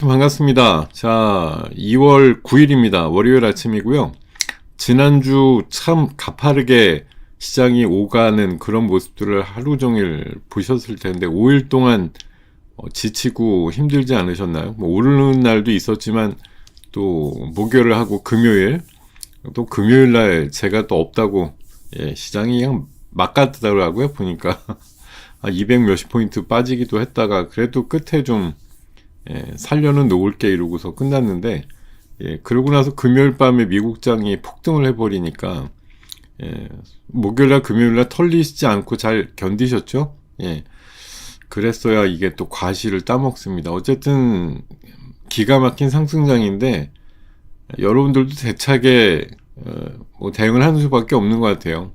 반갑습니다. 자, 2월 9일입니다. 월요일 아침이고요. 지난주 참 가파르게 시장이 오가는 그런 모습들을 하루 종일 보셨을 텐데 5일 동안 지치고 힘들지 않으셨나요? 뭐 오르는 날도 있었지만 또 목요일을 하고 금요일 또 금요일 날 제가 또 없다고 시장이 그냥 막 가더라고요. 보니까 200 몇십 포인트 빠지기도 했다가 그래도 끝에 좀 살려는 놓을게 이러고서 끝났는데, 그러고 나서 금요일 밤에 미국장이 폭등을 해버리니까, 목요일날 금요일날 털리지 않고 잘 견디셨죠? 그랬어야 이게 또 과실을 따먹습니다. 어쨌든 기가 막힌 상승장인데 여러분들도 대차게 뭐 대응을 하는 수밖에 없는 것 같아요.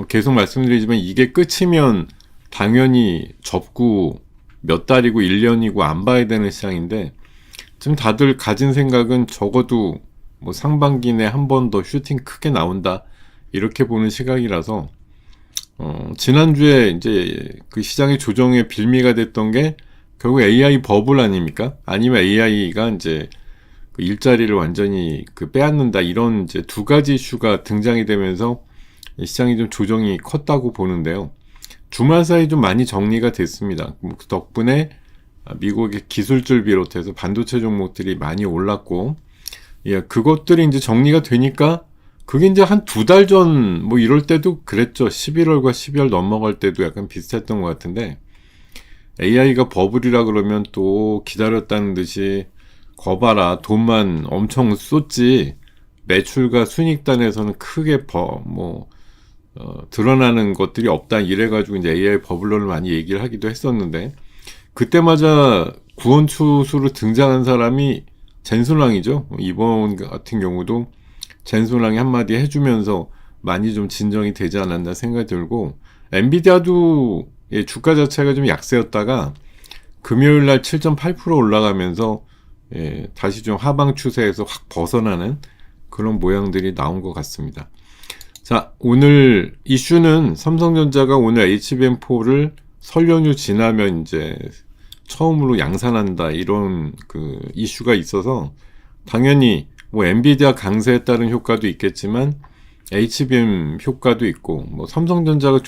계속 말씀드리지만 이게 끝이면 당연히 접고 몇 달이고 1년이고 안 봐야 되는 시장인데 지금 다들 가진 생각은 적어도 뭐 상반기 내 한 번 더 슈팅 크게 나온다 이렇게 보는 시각이라서 지난주에 이제 그 시장의 조정의 빌미가 됐던 게 결국 AI 버블 아닙니까? 아니면 AI가 이제 그 일자리를 완전히 그 빼앗는다 이런 이제 두 가지 이슈가 등장이 되면서 시장이 좀 조정이 컸다고 보는데요. 주말 사이 좀 많이 정리가 됐습니다. 그 덕분에 미국의 기술주를 비롯해서 반도체 종목들이 많이 올랐고, 그것들이 이제 정리가 되니까 그게 이제 한 두 달 전 뭐 이럴 때도 그랬죠. 11월과 12월 넘어갈 때도 약간 비슷했던 것 같은데 AI가 버블이라 그러면 또 기다렸다는 듯이 거봐라 돈만 엄청 쏟지 매출과 순익단에서는 크게 드러나는 것들이 없다 이래가지고 이제 AI 버블러를 많이 얘기를 하기도 했었는데 그때마저 구원투수로 등장한 사람이 젠순랑이죠. 이번 같은 경우도 젠순랑이 한마디 해주면서 많이 좀 진정이 되지 않았나 생각이 들고 엔비디아도 주가 자체가 좀 약세였다가 금요일날 7.8% 올라가면서 다시 좀 하방 추세에서 확 벗어나는 그런 모양들이 나온 것 같습니다. 자, 오늘 이슈는 삼성전자가 오늘 HBM4를 설 연휴 지나면 이제 처음으로 양산한다 이런 그 이슈가 있어서 당연히 뭐 엔비디아 강세에 따른 효과도 있겠지만 HBM 효과도 있고 뭐 삼성전자가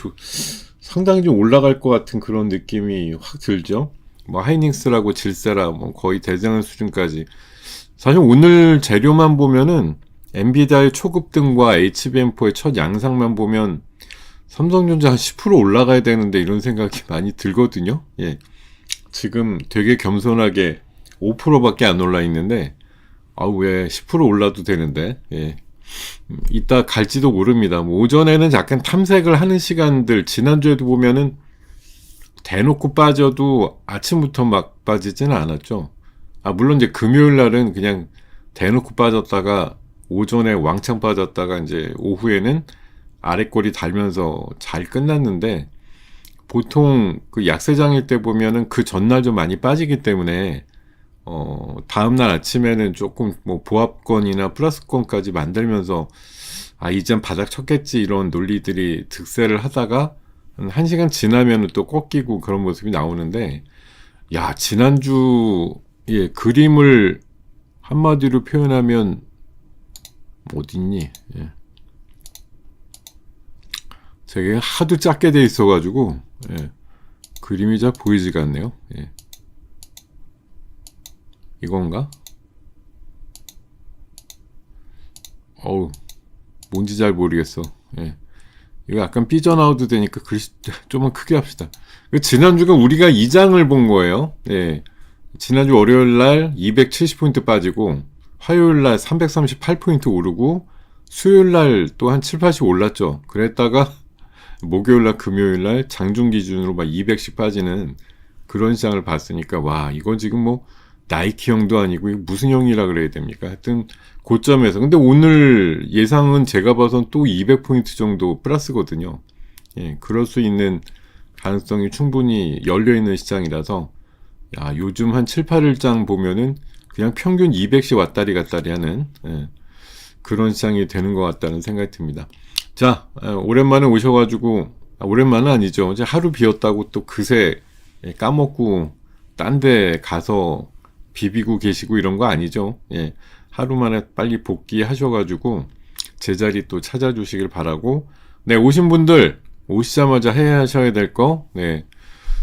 상당히 좀 올라갈 것 같은 그런 느낌이 확 들죠. 뭐 하이닉스라고 질세라 뭐 거의 대장한 수준까지. 사실 오늘 재료만 보면은 엔비디아의 초급등과 HBM4의 첫 양상만 보면 삼성전자 한 10% 올라가야 되는데 이런 생각이 많이 들거든요. 지금 되게 겸손하게 5%밖에 안 올라 있는데 왜 10% 올라도 되는데 이따 갈지도 모릅니다. 뭐 오전에는 약간 탐색을 하는 시간들 지난주에도 보면은 대놓고 빠져도 아침부터 막 빠지지는 않았죠. 물론 이제 금요일 날은 그냥 대놓고 빠졌다가 오전에 왕창 빠졌다가 이제 오후에는 아랫골이 달면서 잘 끝났는데 보통 그 약세장일 때 보면은 그 전날 좀 많이 빠지기 때문에 다음날 아침에는 조금 뭐 보합권이나 플러스권까지 만들면서 이젠 바닥 쳤겠지 이런 논리들이 득세를 하다가 한 1시간 지나면은 또 꺾이고 그런 모습이 나오는데 지난주 그림을 한마디로 표현하면 어딨니? 제가 하도 작게 돼 있어가지고 그림이 잘 보이지가 않네요. 이건가? 뭔지 잘 모르겠어. 이거 약간 삐져나와도 되니까 글씨 좀만 크게 합시다. 지난주가 우리가 2장을 본 거예요. 지난주 월요일날 270포인트 빠지고 화요일날 338포인트 오르고 수요일날 또 한 7, 80 올랐죠. 그랬다가 목요일날 금요일날 장중 기준으로 막 200씩 빠지는 그런 시장을 봤으니까 이건 지금 뭐 나이키형도 아니고 무슨 형이라 그래야 됩니까? 하여튼 고점에서 근데 오늘 예상은 제가 봐선 또 200포인트 정도 플러스거든요. 그럴 수 있는 가능성이 충분히 열려있는 시장이라서 요즘 한 7, 8일장 보면은 그냥 평균 200씩 왔다리 갔다리 하는 그런 시장이 되는 것 같다는 생각이 듭니다. 자, 오랜만에 오셔가지고 오랜만은 아니죠. 이제 하루 비었다고 또 그새 까먹고 딴 데 가서 비비고 계시고 이런 거 아니죠. 예. 하루 만에 빨리 복귀하셔가지고 제자리 또 찾아주시길 바라고, 네, 오신 분들 오시자마자 해야 하셔야 될 거, 네,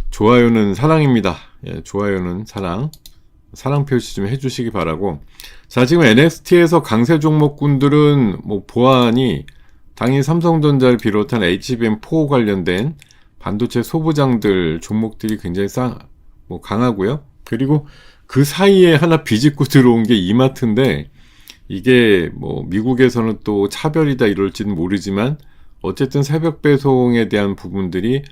좋아요는 사랑입니다. 예, 좋아요는 사랑 표시 좀 해주시기 바라고. 자, 지금 NXT에서 강세 종목군들은 뭐 보아하니 당연히 삼성전자를 비롯한 HBM4 관련된 반도체 소부장들 종목들이 굉장히 강하고요. 그리고 그 사이에 하나 비집고 들어온 게 이마트인데, 이게 뭐 미국에서는 또 차별이다 이럴지는 모르지만 어쨌든 새벽 배송에 대한 부분들이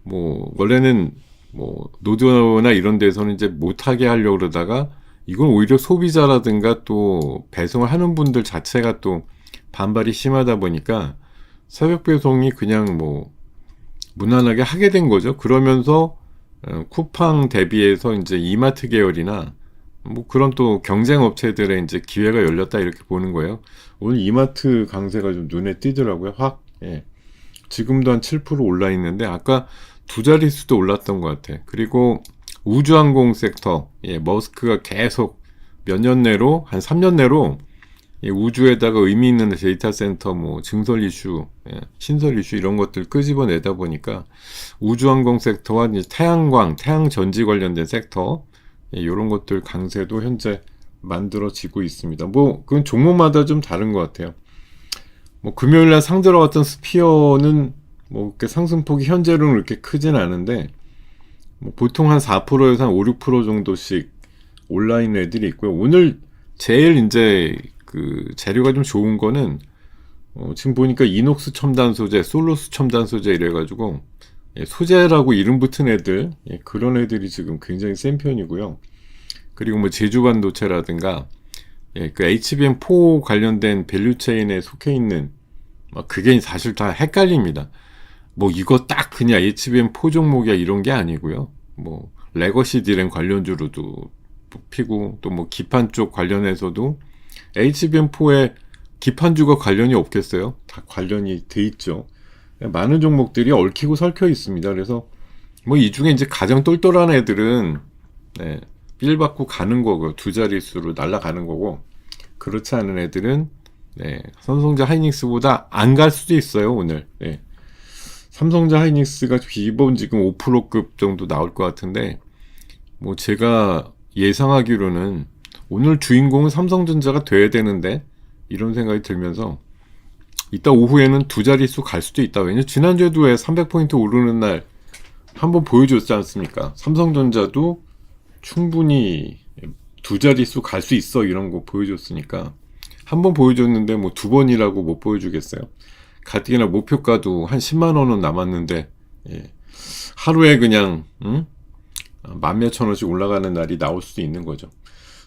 뭐 원래는 뭐 노드나 이런 데서는 이제 못하게 하려고 그러다가 이건 오히려 소비자라든가 또 배송을 하는 분들 자체가 또 반발이 심하다 보니까 새벽 배송이 그냥 뭐 무난하게 하게 된 거죠. 그러면서 쿠팡 대비해서 이제 이마트 계열이나 뭐 그런 또 경쟁 업체들의 이제 기회가 열렸다 이렇게 보는 거예요. 오늘 이마트 강세가 좀 눈에 띄더라고요. 확. 예. 지금도 한 7% 올라 있는데 아까 두 자릿수도 올랐던 것 같아. 그리고 우주항공 섹터, 예, 머스크가 계속 몇 년 내로, 한 3년 내로 예, 우주에다가 의미 있는 데이터 센터, 뭐 증설 이슈, 예, 신설 이슈 이런 것들 끄집어내다 보니까 우주항공 섹터와 이제 태양광, 태양전지 관련된 섹터, 예, 이런 것들 강세도 현재 만들어지고 있습니다. 뭐 그건 종목마다 좀 다른 것 같아요. 뭐 금요일날 상 들어갔던 스피어는 뭐 이렇게 상승폭이 현재로는 그렇게 크진 않은데 뭐 보통 한 4%에서 한 5, 6% 정도씩 온라인 애들이 있고요. 오늘 제일 이제 그 재료가 좀 좋은 거는 지금 보니까 이녹스 첨단 소재, 솔로스 첨단 소재 이래가지고 예, 소재라고 이름 붙은 애들, 예, 그런 애들이 지금 굉장히 센 편이고요. 그리고 뭐 제주 반도체라든가 예, 그 HBM4 관련된 밸류체인에 속해 있는 그게 사실 다 헷갈립니다. 뭐 이거 딱 그냥 HBM4 종목이야 이런 게 아니고요. 뭐 레거시 디램 관련주로도 피고 또 뭐 기판 쪽 관련해서도 HBM4에 기판주가 관련이 없겠어요? 다 관련이 돼 있죠. 많은 종목들이 얽히고 설켜 있습니다. 그래서 뭐 이 중에 이제 가장 똘똘한 애들은 네, 빌 받고 가는 거고 두 자릿수로 날아가는 거고, 그렇지 않은 애들은 네, 삼성전자 하이닉스보다 안 갈 수도 있어요. 오늘 네. 삼성전자 하이닉스가 기본 지금 5%급 정도 나올 것 같은데 뭐 제가 예상하기로는 오늘 주인공은 삼성전자가 돼야 되는데 이런 생각이 들면서 이따 오후에는 두 자릿수 갈 수도 있다. 왜냐면 지난주에도 왜 300포인트 오르는 날 한번 보여줬지 않습니까? 삼성전자도 충분히 두 자릿수 갈 수 있어 이런 거 보여줬으니까 한 번 보여줬는데 뭐 두 번이라고 못 보여주겠어요. 가뜩이나 목표가도 한 10만 원은 남았는데 예. 하루에 그냥 만몇천 원씩 올라가는 날이 나올 수도 있는 거죠.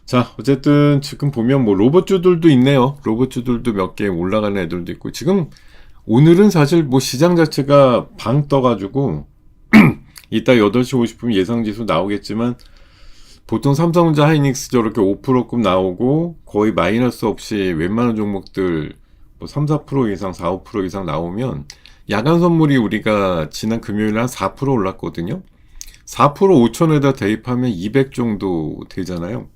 자, 어쨌든 지금 보면 뭐 로봇주들도 있네요. 로봇주들도 몇 개 올라가는 애들도 있고, 지금 오늘은 사실 뭐 시장 자체가 방 떠가지고 이따 8시 50분 예상지수 나오겠지만 보통 삼성전자 하이닉스 저렇게 5%급 나오고 거의 마이너스 없이 웬만한 종목들 뭐 3, 4% 이상, 4, 5% 이상 나오면 야간 선물이 우리가 지난 금요일에 한 4% 올랐거든요. 4% 5천에다 대입하면 200 정도 되잖아요.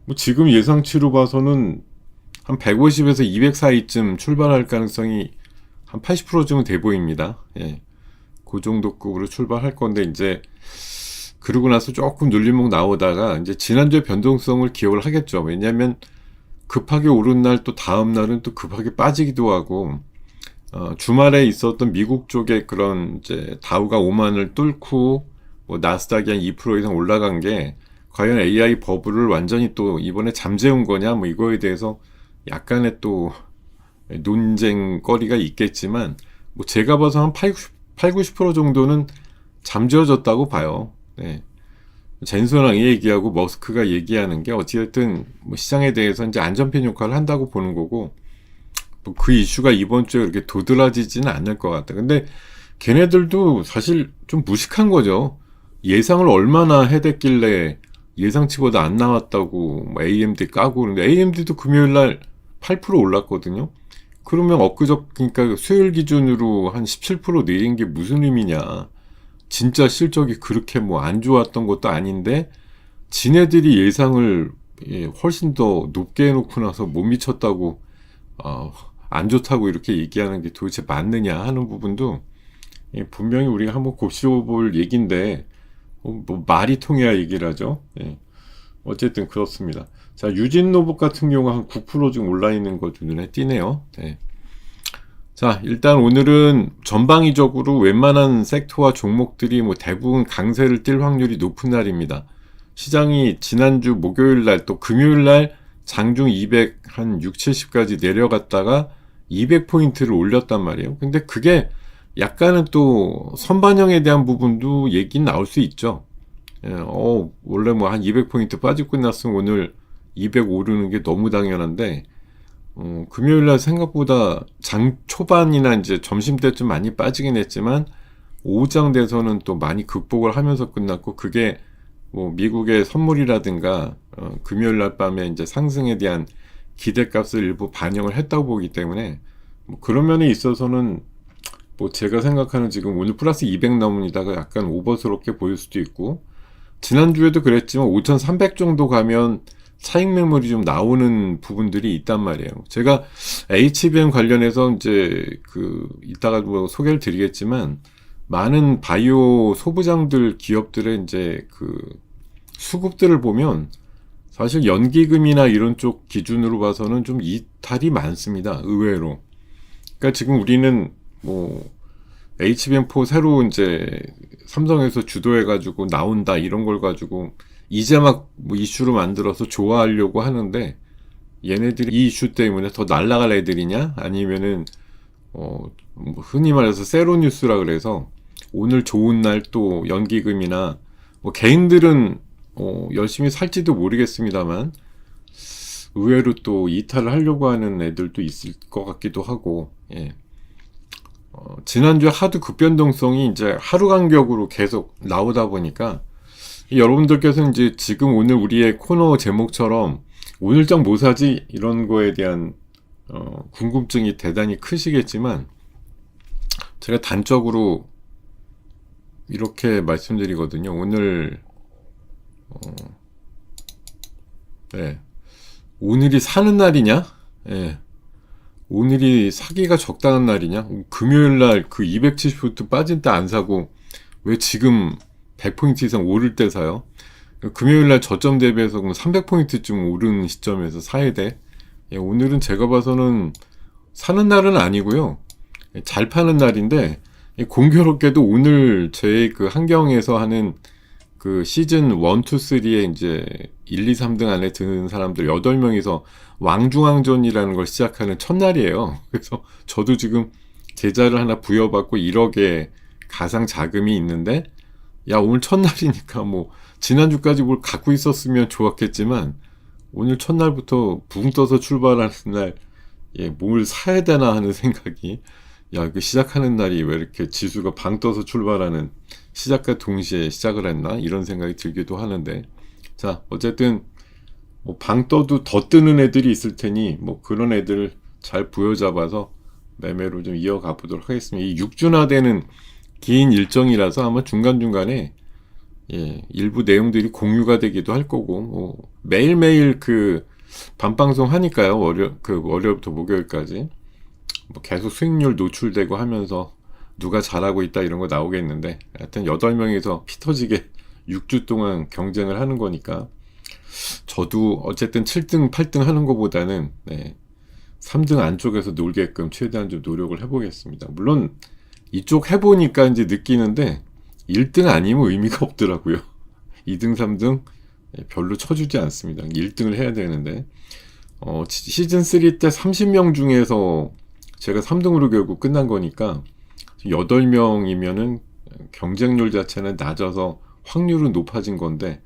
뭐 지금 예상치로 봐서는 한 150에서 200 사이쯤 출발할 가능성이 한 80%쯤은 돼 보입니다. 예. 그 정도 급으로 출발할 건데 이제 그러고 나서 조금 눌림목 나오다가 이제 지난주에 변동성을 기억을 하겠죠. 왜냐하면 급하게 오른 날 또 다음 날은 또 급하게 빠지기도 하고 주말에 있었던 미국 쪽에 그런 이제 다우가 5만을 뚫고 뭐 나스닥이 한 2% 이상 올라간 게 과연 AI 버블을 완전히 또 이번에 잠재운 거냐 뭐 이거에 대해서 약간의 또 논쟁거리가 있겠지만 뭐 제가 봐서 한 80-90% 정도는 잠재워졌다고 봐요. 네. 젠슨왕 얘기하고 머스크가 얘기하는 게 어찌됐든 뭐 시장에 대해서 이제 안전핀 역할을 한다고 보는 거고, 뭐 그 이슈가 이번 주에 그렇게 도드라지지는 않을 것 같다. 근데 걔네들도 사실 좀 무식한 거죠. 예상을 얼마나 해댔길래 예상치보다 안 나왔다고 뭐 AMD 까고, 그런데 AMD도 금요일날 8% 올랐거든요. 그러면 그러니까 수요일 기준으로 한 17% 내린 게 무슨 의미냐. 진짜 실적이 그렇게 뭐 안 좋았던 것도 아닌데 지네들이 예상을 훨씬 더 높게 해놓고 나서 못 미쳤다고, 안 좋다고 이렇게 얘기하는 게 도대체 맞느냐 하는 부분도 분명히 우리가 한번 곱씹어볼 얘기인데, 뭐 말이 통해야 얘기를 하죠. 어쨌든 그렇습니다. 자, 유진로봇 같은 경우 한 9% 지금 올라있는 것도 눈에 띄네요. 자, 일단 오늘은 전방위적으로 웬만한 섹터와 종목들이 뭐 대부분 강세를 띨 확률이 높은 날입니다. 시장이 지난주 목요일 날 또 금요일 날 장중 200 한 6, 70까지 내려갔다가 200포인트를 올렸단 말이에요. 근데 그게 약간은 또 선반영에 대한 부분도 얘기는 나올 수 있죠. 원래 뭐 한 200포인트 빠지고 끝났으면 오늘 200 오르는 게 너무 당연한데, 금요일날 생각보다 장 초반이나 이제 점심때쯤 많이 빠지긴 했지만, 오후장 돼서는 또 많이 극복을 하면서 끝났고, 그게 뭐 미국의 선물이라든가, 금요일날 밤에 이제 상승에 대한 기대값을 일부 반영을 했다고 보기 때문에, 뭐 그런 면에 있어서는 뭐 제가 생각하는 지금 오늘 플러스 200 넘으니다가 약간 오버스럽게 보일 수도 있고, 지난주에도 그랬지만 5,300 정도 가면 차익 매물이 좀 나오는 부분들이 있단 말이에요. 제가 HBM 관련해서 이제 이따가 뭐 소개를 드리겠지만, 많은 바이오 소부장들 기업들의 이제 수급들을 보면 사실 연기금이나 이런 쪽 기준으로 봐서는 좀 이탈이 많습니다. 의외로. 그러니까 지금 우리는 뭐 HBM4 새로 이제 삼성에서 주도해가지고 나온다 이런 걸 가지고 이제 막 뭐 이슈로 만들어서 좋아하려고 하는데, 얘네들이 이 이슈 때문에 더 날아갈 애들이냐? 아니면은 뭐 흔히 말해서 세로뉴스라 그래서 오늘 좋은 날 또 연기금이나 뭐 개인들은 열심히 살지도 모르겠습니다만 의외로 또 이탈을 하려고 하는 애들도 있을 것 같기도 하고, 지난주에 하도 급변동성이 이제 하루 간격으로 계속 나오다 보니까 여러분들께서는 이제 지금 오늘 우리의 코너 제목처럼 오늘장 뭐 사지? 이런 거에 대한 궁금증이 대단히 크시겠지만, 제가 단적으로 이렇게 말씀드리거든요. 오늘 오늘이 사는 날이냐? 오늘이 사기가 적당한 날이냐? 금요일날 270포인트 빠진 때 안 사고 왜 지금 100포인트 이상 오를 때 사요? 금요일날 저점 대비해서 300포인트쯤 오른 시점에서 사야 돼. 오늘은 제가 봐서는 사는 날은 아니고요. 잘 파는 날인데, 공교롭게도 오늘 제 한경에서 하는 시즌 1, 2, 3에 이제 1, 2, 3등 안에 드는 사람들 8명이서 왕중왕전이라는 걸 시작하는 첫날이에요. 그래서 저도 지금 계좌를 하나 부여받고 1억의 가상 자금이 있는데, 야, 오늘 첫날이니까 뭐 지난주까지 뭘 갖고 있었으면 좋았겠지만 오늘 첫날부터 붕 떠서 출발하는 날, 뭘 사야 되나 하는 생각이, 야, 시작하는 날이 왜 이렇게 지수가 방 떠서 출발하는 시작과 동시에 시작을 했나? 이런 생각이 들기도 하는데, 자, 어쨌든 뭐 방 떠도 더 뜨는 애들이 있을 테니 뭐 그런 애들을 잘 부여잡아서 매매로 좀 이어가 보도록 하겠습니다. 이 6주나되는 긴 일정이라서 아마 중간중간에 일부 내용들이 공유가 되기도 할 거고, 뭐 매일매일 밤방송 하니까요. 월요일부터 목요일까지 뭐 계속 수익률 노출되고 하면서 누가 잘하고 있다 이런 거 나오겠는데, 하여튼 8명이서 피 터지게 6주 동안 경쟁을 하는 거니까 저도 어쨌든 7등, 8등 하는 것보다는 3등 안쪽에서 놀게끔 최대한 좀 노력을 해보겠습니다. 물론 이쪽 해보니까 이제 느끼는데 1등 아니면 의미가 없더라고요. 2등, 3등 별로 쳐주지 않습니다. 1등을 해야 되는데, 시즌 3 때 30명 중에서 제가 3등으로 결국 끝난 거니까 8명이면은 경쟁률 자체는 낮아서 확률은 높아진 건데,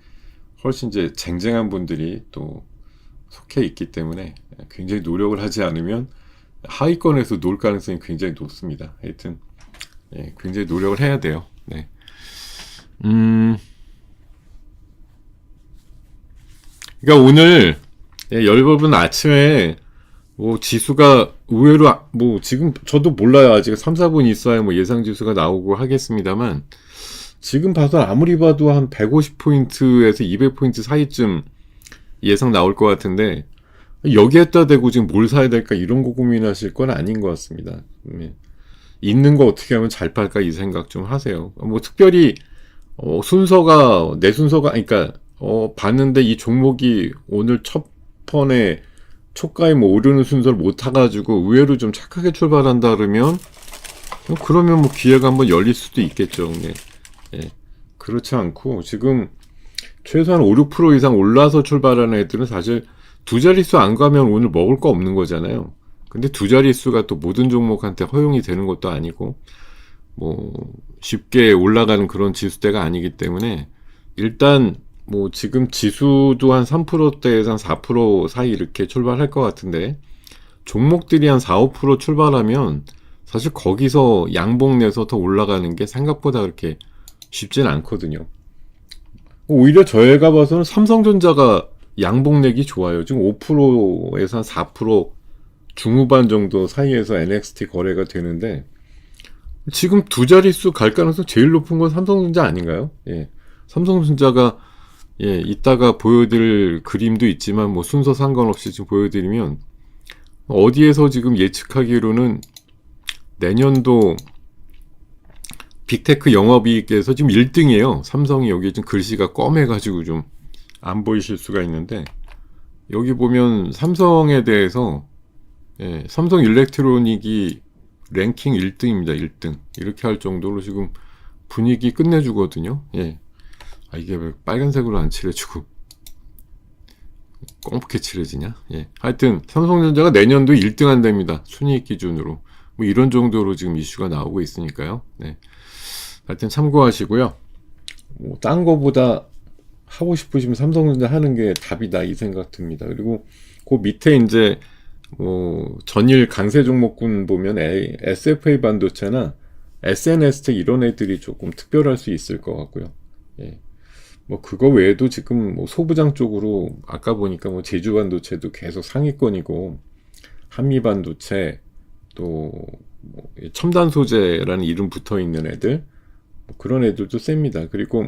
훨씬 이제 쟁쟁한 분들이 또 속해 있기 때문에 굉장히 노력을 하지 않으면 하위권에서 놀 가능성이 굉장히 높습니다. 하여튼 굉장히 노력을 해야 돼요. 그러니까 오늘 여러분 아침에 뭐 지수가 의외로 뭐 지금 저도 몰라요. 아직 3, 4분 있어야 뭐 예상 지수가 나오고 하겠습니다만, 지금 봐서 아무리 봐도 한 150포인트에서 200포인트 사이쯤 예상 나올 것 같은데, 여기에다 대고 지금 뭘 사야 될까 이런 거 고민하실 건 아닌 것 같습니다. 있는 거 어떻게 하면 잘 팔까 이 생각 좀 하세요. 뭐 특별히 순서가 내 순서가 그러니까 봤는데 이 종목이 오늘 첫 번에 초가에 뭐 오르는 순서를 못 타가지고 의외로 좀 착하게 출발한다 그러면 뭐 기회가 한번 열릴 수도 있겠죠. 네. 예. 그렇지 않고 지금 최소한 5, 6% 이상 올라서 출발하는 애들은 사실 두 자릿수 안 가면 오늘 먹을 거 없는 거잖아요. 근데 두 자릿수가 또 모든 종목한테 허용이 되는 것도 아니고 뭐 쉽게 올라가는 그런 지수대가 아니기 때문에 일단 뭐 지금 지수도 한 3%대에서 한 4% 사이 이렇게 출발할 것 같은데 종목들이 한 4, 5% 출발하면 사실 거기서 양봉 내서 더 올라가는 게 생각보다 그렇게 쉽진 않거든요. 오히려 저희가 봐서는 삼성전자가 양봉 내기 좋아요. 지금 5%에서 한 4% 중후반 정도 사이에서 NXT 거래가 되는데 지금 두 자릿수 갈 가능성 제일 높은 건 삼성전자 아닌가요? 예. 삼성전자가 이따가 보여드릴 그림도 있지만 뭐 순서 상관없이 지금 보여드리면 어디에서 지금 예측하기로는 내년도 빅테크 영업이익에서 지금 1등이에요. 삼성이 여기 좀 글씨가 검해가지고 좀 안 보이실 수가 있는데 여기 보면 삼성에 대해서 삼성 일렉트로닉이 랭킹 1등입니다. 1등. 이렇게 할 정도로 지금 분위기 끝내주거든요. 예. 이게 왜 빨간색으로 안 칠해주고 검게 칠해지냐? 예. 하여튼 삼성전자가 내년도 1등 한답니다. 순이익 기준으로. 뭐 이런 정도로 지금 이슈가 나오고 있으니까요. 네. 하여튼 참고하시고요. 뭐 딴 거보다 하고 싶으시면 삼성전자 하는 게 답이다 이 생각 듭니다. 그리고 그 밑에 이제 뭐 전일 강세 종목군 보면 SFA 반도체나 SNS텍 이런 애들이 조금 특별할 수 있을 것 같고요. 예. 뭐 그거 외에도 지금 뭐 소부장 쪽으로 아까 보니까 뭐 제주 반도체도 계속 상위권이고 한미 반도체 또 뭐 첨단 소재라는 이름 붙어 있는 애들 뭐 그런 애들도 셉니다. 그리고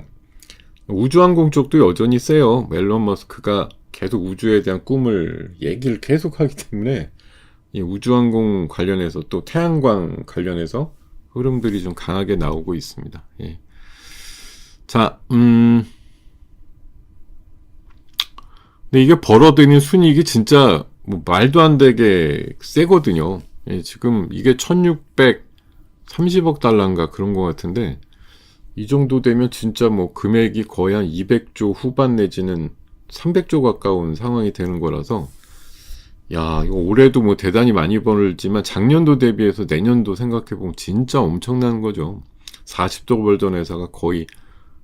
우주항공 쪽도 여전히 세요. 앨런 머스크가 계속 우주에 대한 꿈을 얘기를 계속하기 때문에 이 우주항공 관련해서 또 태양광 관련해서 흐름들이 좀 강하게 나오고 있습니다. 예. 자, 근데 이게 벌어들이는 순이익이 진짜 뭐 말도 안 되게 세거든요. 예, 지금 이게 1630억 달러인가 그런 것 같은데 이 정도 되면 진짜 뭐 금액이 거의 한 200조 후반 내지는 300조 가까운 상황이 되는 거라서 야 이거 올해도 뭐 대단히 많이 벌지만 작년도 대비해서 내년도 생각해보면 진짜 엄청난 거죠. 40조 벌던 회사가 거의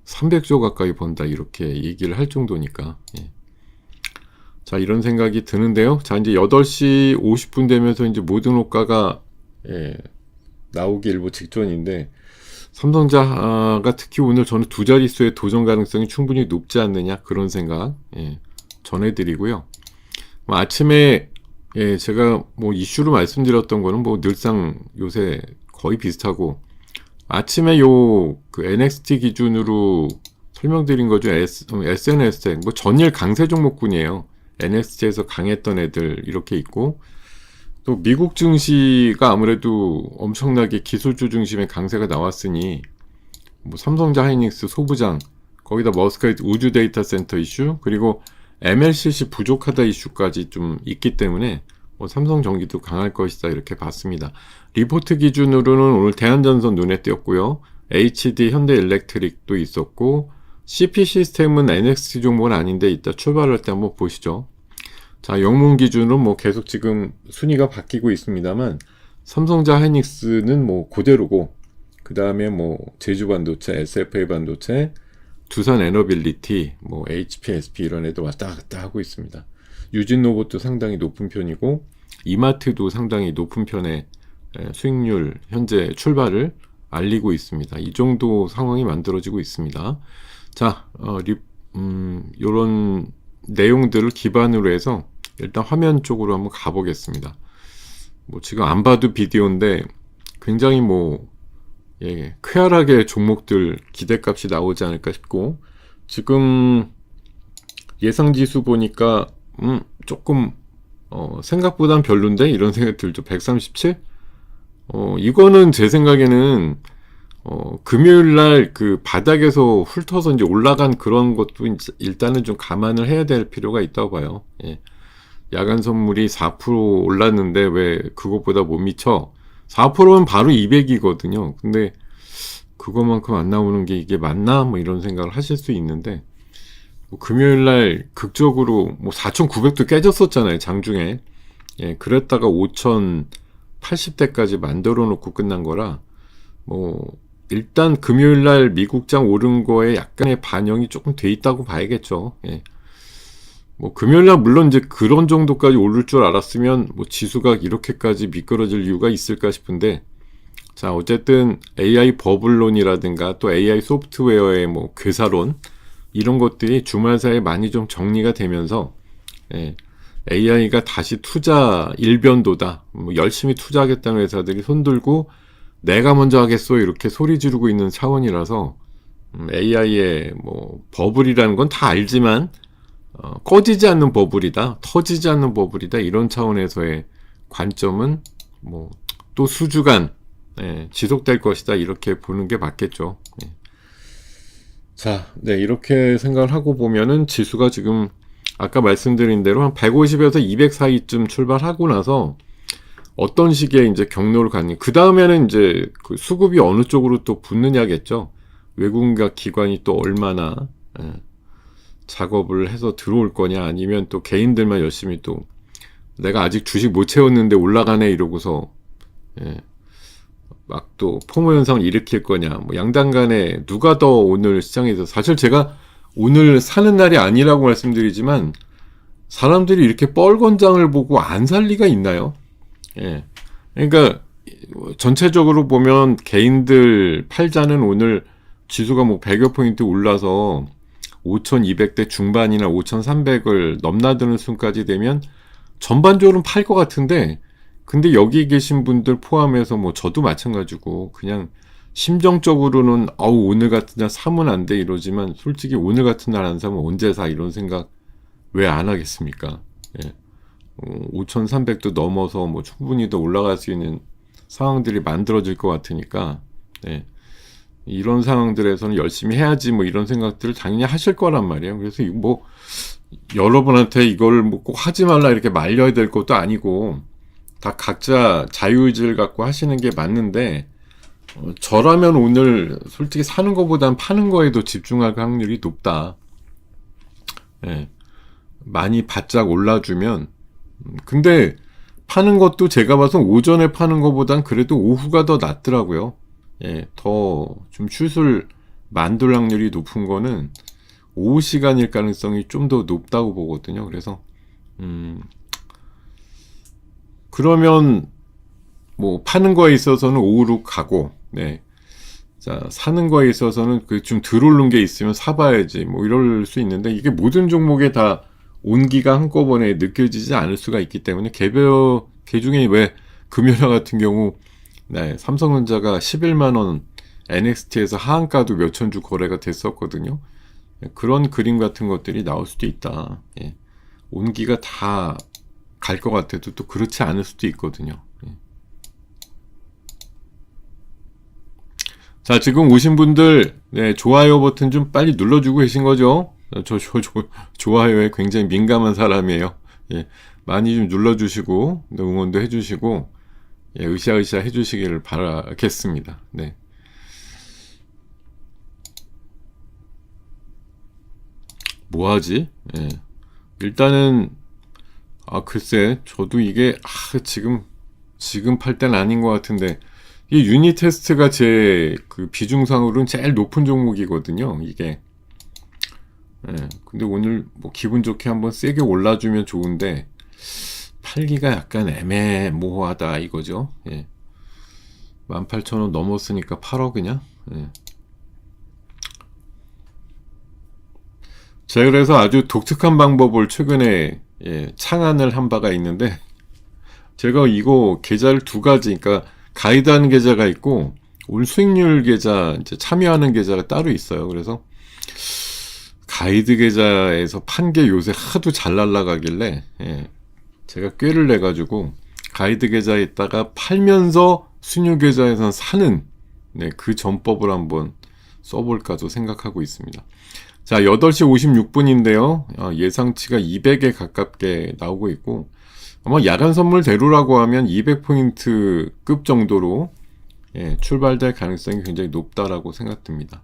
300조 가까이 번다 이렇게 얘기를 할 정도니까 예. 자 이런 생각이 드는데요. 자 이제 8시 50분 되면서 이제 모든 호가가 나오기 일보 직전인데 삼성자가 특히 오늘 저는 두 자릿수의 도전 가능성이 충분히 높지 않느냐 그런 생각 전해드리고요. 뭐 아침에 제가 뭐 이슈로 말씀드렸던 거는 뭐 늘상 요새 거의 비슷하고 아침에 그 NXT 기준으로 설명드린 거죠. SNS 뭐 전일 강세 종목군이에요. NXT에서 강했던 애들 이렇게 있고 또 미국 증시가 아무래도 엄청나게 기술주 중심의 강세가 나왔으니 뭐 삼성자 하이닉스 소부장 거기다 머스크 우주 데이터 센터 이슈 그리고 MLCC 부족하다 이슈까지 좀 있기 때문에 뭐 삼성전기도 강할 것이다 이렇게 봤습니다. 리포트 기준으로는 오늘 대한전선 눈에 띄었고요. HD 현대일렉트릭도 있었고 CP 시스템은 NXT 종목은 아닌데 이따 출발할 때 한번 보시죠. 자, 영문 기준으로 뭐 계속 지금 순위가 바뀌고 있습니다만 삼성자 하이닉스는 뭐 그대로고 그 다음에 뭐 제주 반도체, SFA 반도체, 두산 에너빌리티, 뭐 HP, SP 이런 애도 왔다 갔다 하고 있습니다. 유진 로봇도 상당히 높은 편이고 이마트도 상당히 높은 편의 수익률 현재 출발을 알리고 있습니다. 이 정도 상황이 만들어지고 있습니다. 자, 요런 내용들을 기반으로 해서 일단 화면 쪽으로 한번 가보겠습니다. 뭐 지금 안 봐도 비디오인데 굉장히 뭐 예, 쾌활하게 종목들 기대값이 나오지 않을까 싶고, 지금 예상 지수 보니까 조금 생각보단 별론데 이런 생각 들죠. 137? 이거는 제 생각에는 금요일 날 그 바닥에서 훑어서 이제 올라간 그런 것도 일단은 좀 감안을 해야 될 필요가 있다고 봐요. 예. 야간 선물이 4% 올랐는데 왜 그것보다 못 미쳐? 4%는 바로 200이거든요. 근데 그것만큼 안 나오는 게 이게 맞나? 뭐 이런 생각을 하실 수 있는데, 뭐 금요일 날 극적으로 뭐 4,900도 깨졌었잖아요, 장중에. 예, 그랬다가 5,080대까지 만들어 놓고 끝난 거라, 뭐 일단 금요일 날 미국장 오른 거에 약간의 반영이 조금 돼 있다고 봐야겠죠. 예. 뭐 금요일 날 물론 이제 그런 정도까지 오를 줄 알았으면 뭐 지수가 이렇게까지 미끄러질 이유가 있을까 싶은데, 자, 어쨌든 AI 버블론이라든가 또 AI 소프트웨어의 뭐 괴사론 이런 것들이 주말 사이에 많이 좀 정리가 되면서, 예, AI가 다시 투자 일변도다. 뭐 열심히 투자하겠다는 회사들이 손들고 내가 먼저 하겠소 이렇게 소리 지르고 있는 차원이라서, AI의 뭐 버블이라는 건 다 알지만 꺼지지 않는 버블이다, 터지지 않는 버블이다, 이런 차원에서의 관점은 뭐 또 수주간 지속될 것이다, 이렇게 보는 게 맞겠죠. 예. 자, 네, 이렇게 생각을 하고 보면은 지수가 지금 아까 말씀드린 대로 한 150에서 200 사이쯤 출발하고 나서 어떤 식의 이제 경로를 가니, 그 다음에는 이제 그 수급이 어느 쪽으로 또 붙느냐겠죠. 외국인과 기관이 또 얼마나 작업을 해서 들어올 거냐, 아니면 또 개인들만 열심히 또 내가 아직 주식 못 채웠는데 올라가네 이러고서 막 또 포모 현상을 일으킬 거냐, 뭐 양당 간에 누가 더 오늘 시장에서, 사실 제가 오늘 사는 날이 아니라고 말씀드리지만 사람들이 이렇게 뻘건장을 보고 안 살 리가 있나요? 예. 그러니까 전체적으로 보면 개인들 팔자는 오늘 지수가 뭐 100여 포인트 올라서 5,200대 중반이나 5,300을 넘나드는 순까지 되면 전반적으로는 팔 것 같은데, 근데 여기 계신 분들 포함해서 뭐 저도 마찬가지고 그냥 심정적으로는 오늘 같은 날 사면 안 돼 이러지만, 솔직히 오늘 같은 날 안 사면 언제 사, 이런 생각 왜 안 하겠습니까? 예. 5,300도 넘어서 뭐 충분히 더 올라갈 수 있는 상황들이 만들어질 것 같으니까, 예. 이런 상황들에서는 열심히 해야지 뭐 이런 생각들을 당연히 하실 거란 말이에요. 그래서 뭐 여러분한테 이걸 뭐 꼭 하지 말라 이렇게 말려야 될 것도 아니고, 다 각자 자유의지를 갖고 하시는 게 맞는데, 저라면 오늘 솔직히 사는 것보단 파는 거에도 집중할 확률이 높다. 예. 많이 바짝 올라주면, 근데 파는 것도 제가 봐서 오전에 파는 것보단 그래도 오후가 더 낫더라고요. 예, 더 좀 슛을 만들 확률이 높은 거는 오후 시간일 가능성이 좀 더 높다고 보거든요. 그래서 그러면 뭐 파는 거에 있어서는 오후로 가고, 네, 자, 사는 거에 있어서는 그 좀 덜 오른 게 있으면 사봐야지 뭐 이럴 수 있는데, 이게 모든 종목에 다 온기가 한꺼번에 느껴지지 않을 수가 있기 때문에, 개중에 왜 금요일 같은 경우, 네, 삼성전자가 11만원 NXT에서 하한가도 몇천 주 거래가 됐었거든요. 그런 그림 같은 것들이 나올 수도 있다. 예. 온기가 다 갈 것 같아도 또 그렇지 않을 수도 있거든요. 예. 자, 지금 오신 분들, 네, 좋아요 버튼 좀 빨리 눌러주고 계신 거죠? 좋아요에 굉장히 민감한 사람이에요. 예. 많이 좀 눌러주시고, 응원도 해주시고, 예, 으쌰으쌰 해주시기를 바라겠습니다. 네. 뭐하지? 예. 일단은, 글쎄, 저도 이게, 지금 팔 때는 아닌 것 같은데, 이 유니 테스트가 제 그 비중상으로는 제일 높은 종목이거든요, 이게. 예. 근데 오늘 뭐 기분 좋게 한번 세게 올라주면 좋은데, 팔기가 약간 애매모호하다 이거죠. 예. 18,000원 넘었으니까 팔어 그냥. 예. 제가 그래서 아주 독특한 방법을 최근에 창안을 한 바가 있는데, 제가 이거 계좌를 두 가지, 그러니까 가이드하는 계좌가 있고 올 수익률 계좌 이제 참여하는 계좌가 따로 있어요. 그래서 가이드 계좌에서 판 게 요새 하도 잘 날라가길래 제가 꾀를 내가지고 가이드 계좌에다가 팔면서 순유 계좌에서 사는 그 전법을 한번 써볼까도 생각하고 있습니다. 자, 8시 56분인데요. 예상치가 200에 가깝게 나오고 있고 아마 야간 선물 대로라고 하면 200포인트 급 정도로 출발될 가능성이 굉장히 높다라고 생각됩니다.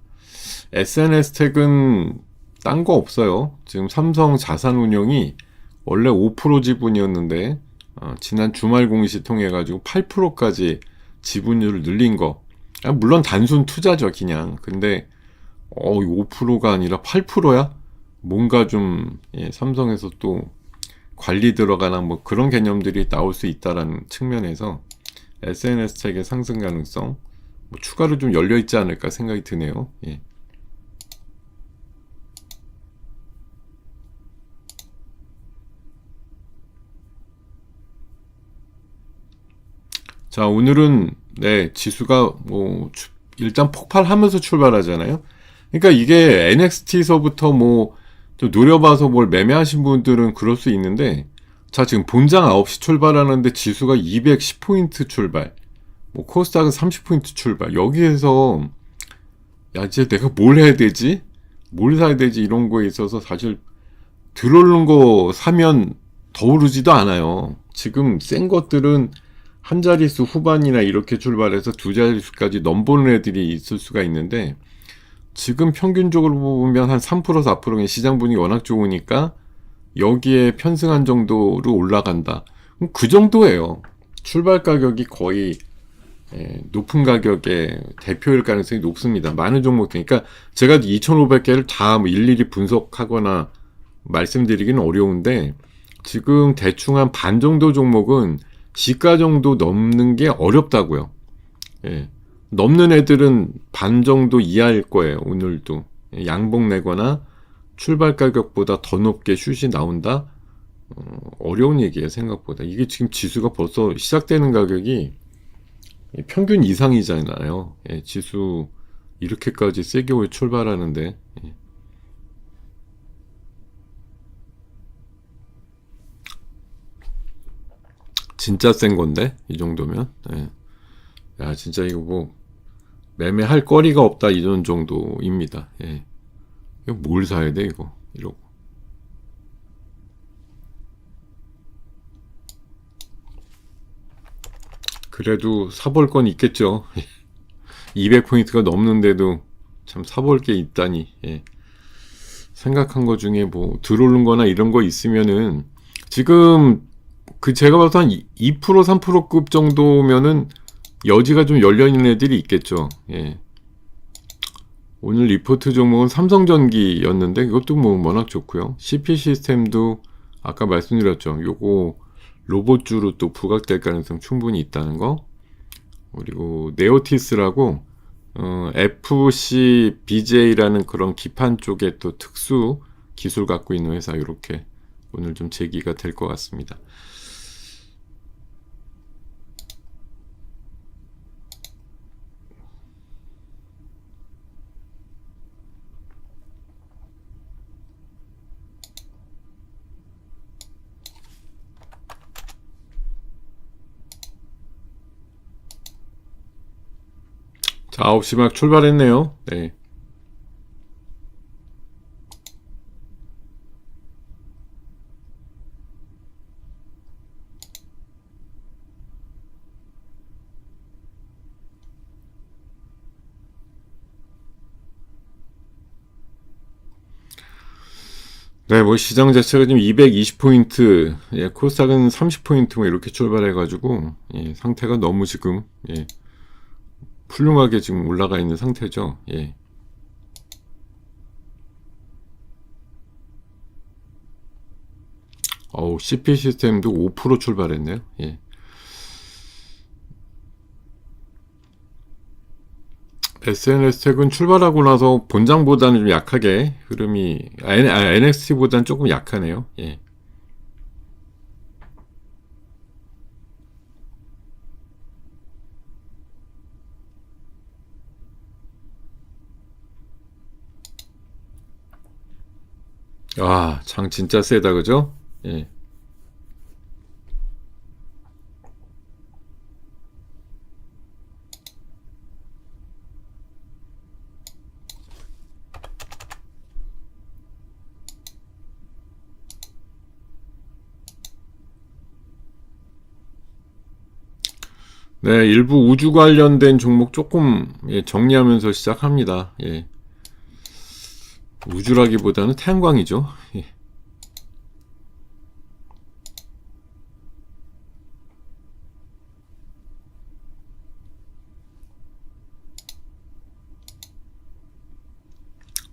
SNS 택은 딴 거 없어요. 지금 삼성 자산운용이 원래 5% 지분이었는데 지난 주말 공시 통해 가지고 8%까지 지분율을 늘린 거. 물론 단순 투자죠, 그냥. 근데 5%가 아니라 8%야? 뭔가 좀 삼성에서 또 관리 들어가나 뭐 그런 개념들이 나올 수 있다라는 측면에서 SNS 책의 상승 가능성 뭐 추가로 좀 열려 있지 않을까 생각이 드네요. 자, 오늘은 지수가 뭐 일단 폭발하면서 출발하잖아요. 그러니까 이게 NXT서부터 뭐 좀 노려봐서 뭘 매매하신 분들은 그럴 수 있는데, 자, 지금 본장 9시 출발하는데 지수가 210포인트 출발, 뭐 코스닥은 30포인트 출발. 여기에서 야, 이제 내가 뭘 해야 되지? 뭘 사야 되지? 이런 거에 있어서 사실 들어오는 거 사면 더 오르지도 않아요. 지금 센 것들은 한 자릿수 후반이나 이렇게 출발해서 두 자릿수까지 넘보는 애들이 있을 수가 있는데, 지금 평균적으로 보면 한 3%, 4%는 시장 분위기 워낙 좋으니까 여기에 편승한 정도로 올라간다. 그 정도예요. 출발 가격이 거의 높은 가격의 대표일 가능성이 높습니다. 많은 종목, 그러니까 제가 2,500개를 다 뭐 일일이 분석하거나 말씀드리기는 어려운데, 지금 대충 한 반 정도 종목은 시가 정도 넘는 게 어렵다고요. 넘는 애들은 반 정도 이하일 거예요. 오늘도 양봉 내거나 출발 가격보다 더 높게 슛이 나온다? 어려운 얘기예요, 생각보다. 이게 지금 지수가 벌써 시작되는 가격이 평균 이상이잖아요. 지수 이렇게까지 세게 출발하는데. 진짜 센 건데, 이 정도면. 야, 진짜 이거 뭐 매매할 거리가 없다, 이런 정도입니다. 이거 뭘 사야 돼, 이거. 이러고. 그래도 사볼 건 있겠죠. 200포인트가 넘는데도 참 사볼 게 있다니. 생각한 거 중에 뭐 들어오는 거나 이런 거 있으면은 지금 제가 봐서 한 2%, 3%급 정도면은 여지가 좀 열려있는 애들이 있겠죠. 오늘 리포트 종목은 삼성전기였는데 이것도 뭐 워낙 좋고요. CP 시스템도 아까 말씀드렸죠. 요거 로봇주로 또 부각될 가능성 충분히 있다는 거. 그리고 네오티스라고 FC BJ라는 그런 기판 쪽에 또 특수 기술 갖고 있는 회사, 이렇게 오늘 좀 제기가 될 것 같습니다. 자, 9시 막 출발했네요. 뭐 시장 자체가 지금 220포인트, 코스닥은 30포인트 뭐 이렇게 출발해가지고 상태가 너무 지금 훌륭하게 지금 올라가 있는 상태죠. CP 시스템도 5% 출발했네요. SNS 택은 출발하고 나서 본장보다는 좀 약하게 흐름이, NXT보다는 조금 약하네요. 아, 장 진짜 세다, 그죠? 예. 네, 일부 우주 관련된 종목 조금 예, 정리하면서 시작합니다. 예. 우주라기보다는 태양광이죠. 예.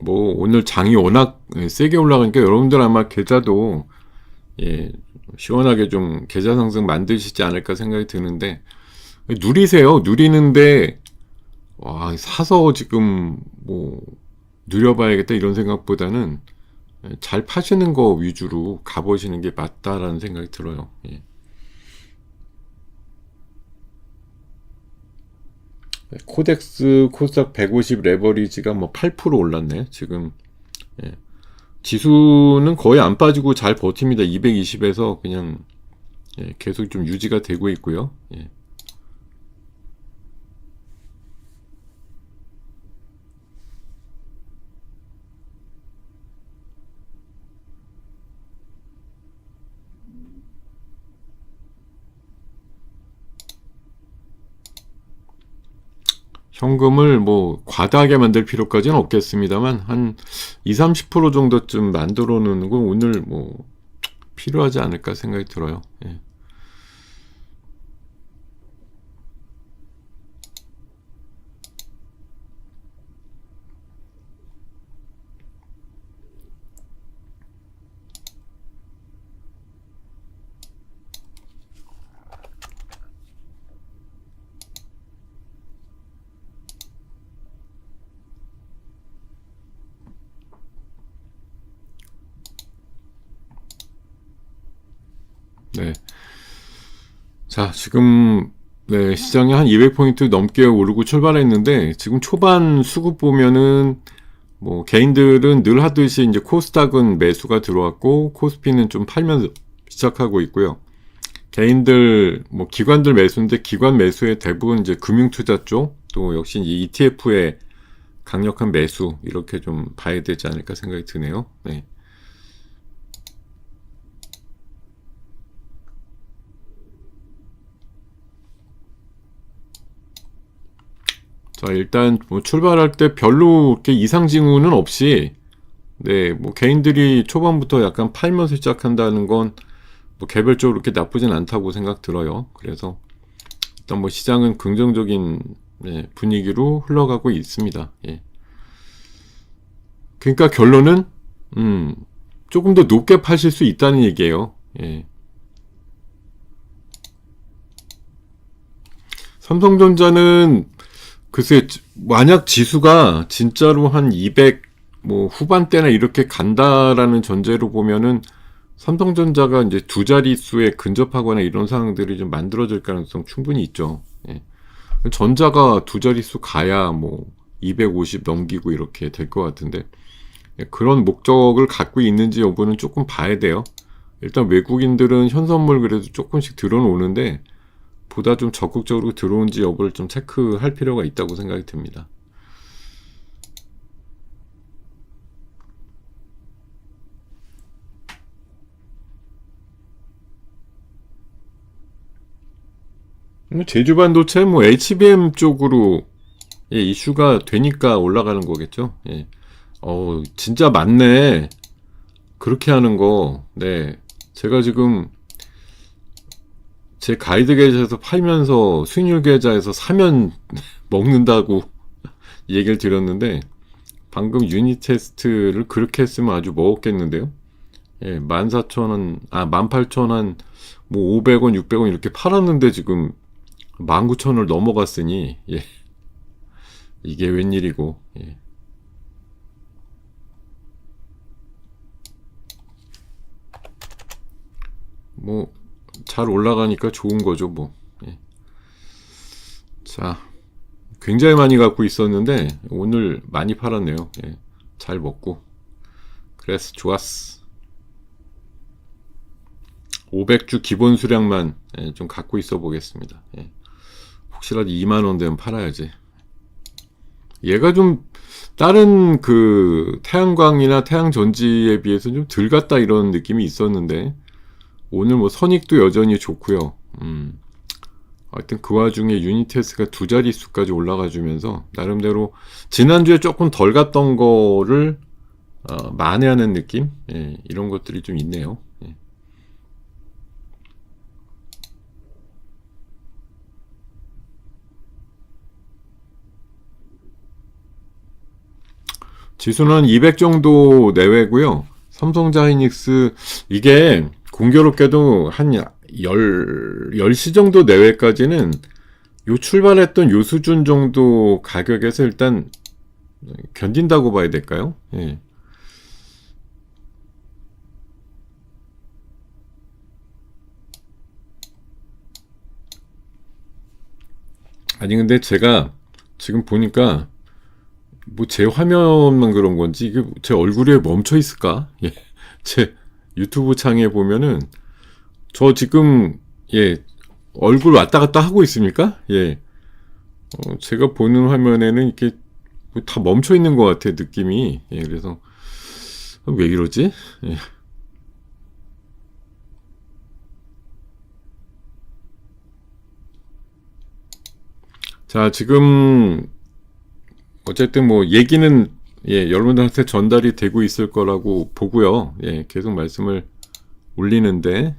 뭐 오늘 장이 워낙 예, 세게 올라가니까 여러분들 아마 계좌도 예, 시원하게 좀 계좌 상승 만드시지 않을까 생각이 드는데 누리세요. 누리는데 와, 사서 지금 뭐 누려봐야겠다 이런 생각보다는 잘 파시는 거 위주로 가보시는 게 맞다라는 생각이 들어요. 예. 코덱스 코스닥 150 레버리지가 뭐 8% 올랐네. 지금 예. 지수는 거의 안 빠지고 잘 버팁니다. 220에서 그냥 예, 계속 좀 유지가 되고 있고요. 예. 현금을 뭐 과다하게 만들 필요까지는 없겠습니다만 한 2, 30% 정도쯤 만들어 놓는 건 오늘 뭐 필요하지 않을까 생각이 들어요. 예. 네. 자, 지금 네, 시장이 한 200포인트 넘게 오르고 출발했는데 지금 초반 수급 보면은 뭐 개인들은 늘 하듯이 이제 코스닥은 매수가 들어왔고 코스피는 좀 팔면서 시작하고 있고요. 개인들 뭐 기관들 매수인데 기관 매수의 대부분 이제 금융투자 쪽 또 역시 이 ETF의 강력한 매수 이렇게 좀 봐야 되지 않을까 생각이 드네요. 네. 자, 일단 뭐 출발할 때 별로 이렇게 이상 징후는 없이 네, 뭐 개인들이 초반부터 약간 팔면서 시작한다는 건 뭐 개별적으로 그렇게 나쁘진 않다고 생각 들어요. 그래서 일단 뭐 시장은 긍정적인 네, 분위기로 흘러가고 있습니다. 예. 그러니까 결론은 음, 조금 더 높게 파실 수 있다는 얘기예요. 예. 삼성전자는 글쎄 만약 지수가 진짜로 한 200 뭐 후반대나 이렇게 간다라는 전제로 보면은 삼성전자가 이제 두 자릿수에 근접하거나 이런 상황들이 좀 만들어질 가능성 충분히 있죠. 예. 전자가 두 자릿수 가야 뭐 250 넘기고 이렇게 될 것 같은데 예, 그런 목적을 갖고 있는지 여부는 조금 봐야 돼요. 일단 외국인들은 현선물 그래도 조금씩 들어오는데 보다 좀 적극적으로 들어온지 여부를 좀 체크할 필요가 있다고 생각이 듭니다. 제주 반도체 뭐 HBM 쪽으로 예, 이슈가 되니까 올라가는 거겠죠. 예. 진짜 많네. 그렇게 하는 거. 네. 제가 지금 제 가이드 계좌에서 팔면서 수익률 계좌에서 사면 먹는다고 얘기를 드렸는데 방금 유니 테스트를 그렇게 했으면 아주 먹었겠는데요. 예, 14,000원, 18,000원, 뭐 500원, 600원 이렇게 팔았는데 지금 19,000원을 넘어갔으니 예, 이게 웬일이고 예. 뭐 잘 올라가니까 좋은 거죠 뭐. 예. 자, 굉장히 많이 갖고 있었는데 오늘 많이 팔았네요. 예, 잘 먹고 그래서 좋았어. 500주 기본 수량만 좀 갖고 있어 보겠습니다. 혹시라도 2만원 되면 팔아야지. 얘가 좀 다른 그 태양광이나 태양전지에 비해서 좀 덜 같다 이런 느낌이 있었는데 오늘 뭐 선익도 여전히 좋고요. 하여튼 그 와중에 유니테스가 두 자릿수까지 올라가 주면서 나름대로 지난주에 조금 덜 갔던 거를 만회하는 느낌? 이런 것들이 좀 있네요. 지수는 200 정도 내외고요. 삼성자 하이닉스 이게 공교롭게도 한 10시 정도 내외까지는 요 출발했던 요 수준 정도 가격에서 일단 견딘다고 봐야 될까요? 아니 근데 제가 지금 보니까 뭐 제 화면만 그런 건지 이게 제 얼굴이 왜 멈춰 있을까? 제 유튜브 창에 보면은 저 지금 얼굴 왔다 갔다 하고 있습니까? 제가 보는 화면에는 이렇게 다 멈춰 있는 것 같아 느낌이. 그래서 왜 이러지? 자 지금 어쨌든 뭐 얘기는 여러분들한테 전달이 되고 있을 거라고 보고요. 계속 말씀을 올리는데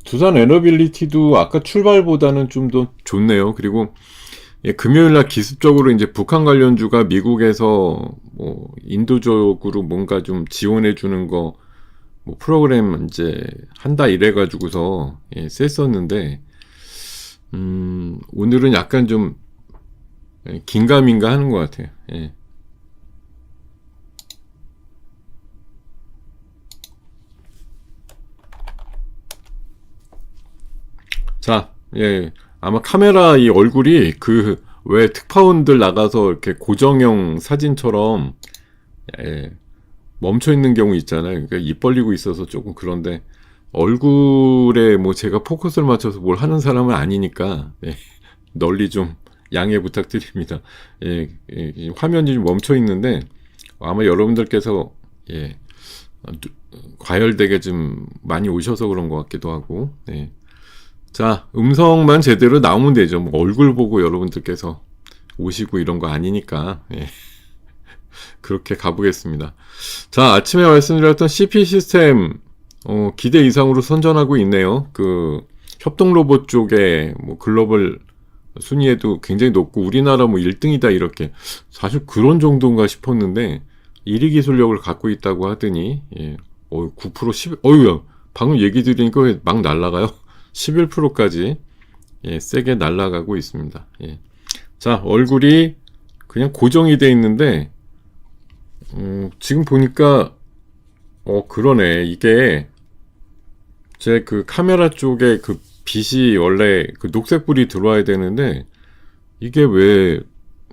두산 에너빌리티도 아까 출발보다는 좀 더 좋네요. 그리고 금요일날 기습적으로 이제 북한 관련주가 미국에서 뭐 인도적으로 뭔가 좀 지원해 주는 거 뭐 프로그램 이제 한다 이래 가지고서 셌었는데 오늘은 약간 좀 긴가민가 하는 것 같아요. 자, 아마 카메라 이 얼굴이 그 왜 특파원들 나가서 이렇게 고정형 사진처럼 멈춰 있는 경우 있잖아요. 그러니까 입 벌리고 있어서 조금 그런데 얼굴에 뭐 제가 포커스를 맞춰서 뭘 하는 사람은 아니니까 널리 좀 양해 부탁드립니다. 화면이 좀 멈춰 있는데 아마 여러분들께서 과열되게 좀 많이 오셔서 그런 것 같기도 하고. 자, 음성만 제대로 나오면 되죠. 뭐 얼굴 보고 여러분들께서 오시고 이런 거 아니니까. 그렇게 가보겠습니다. 자, 아침에 말씀드렸던 CP 시스템, 기대 이상으로 선전하고 있네요. 그, 협동 로봇 쪽에, 뭐, 글로벌 순위에도 굉장히 높고, 우리나라 뭐 1등이다, 이렇게. 사실 그런 정도인가 싶었는데, 1위 기술력을 갖고 있다고 하더니, 9% 10, 어휴, 방금 얘기 드리니까 막 날아가요. 11%까지 세게 날아가고 있습니다. 자, 얼굴이 그냥 고정이 돼 있는데 지금 보니까 그러네. 이게 제 그 카메라 쪽에 그 빛이 원래 그 녹색불이 들어와야 되는데 이게 왜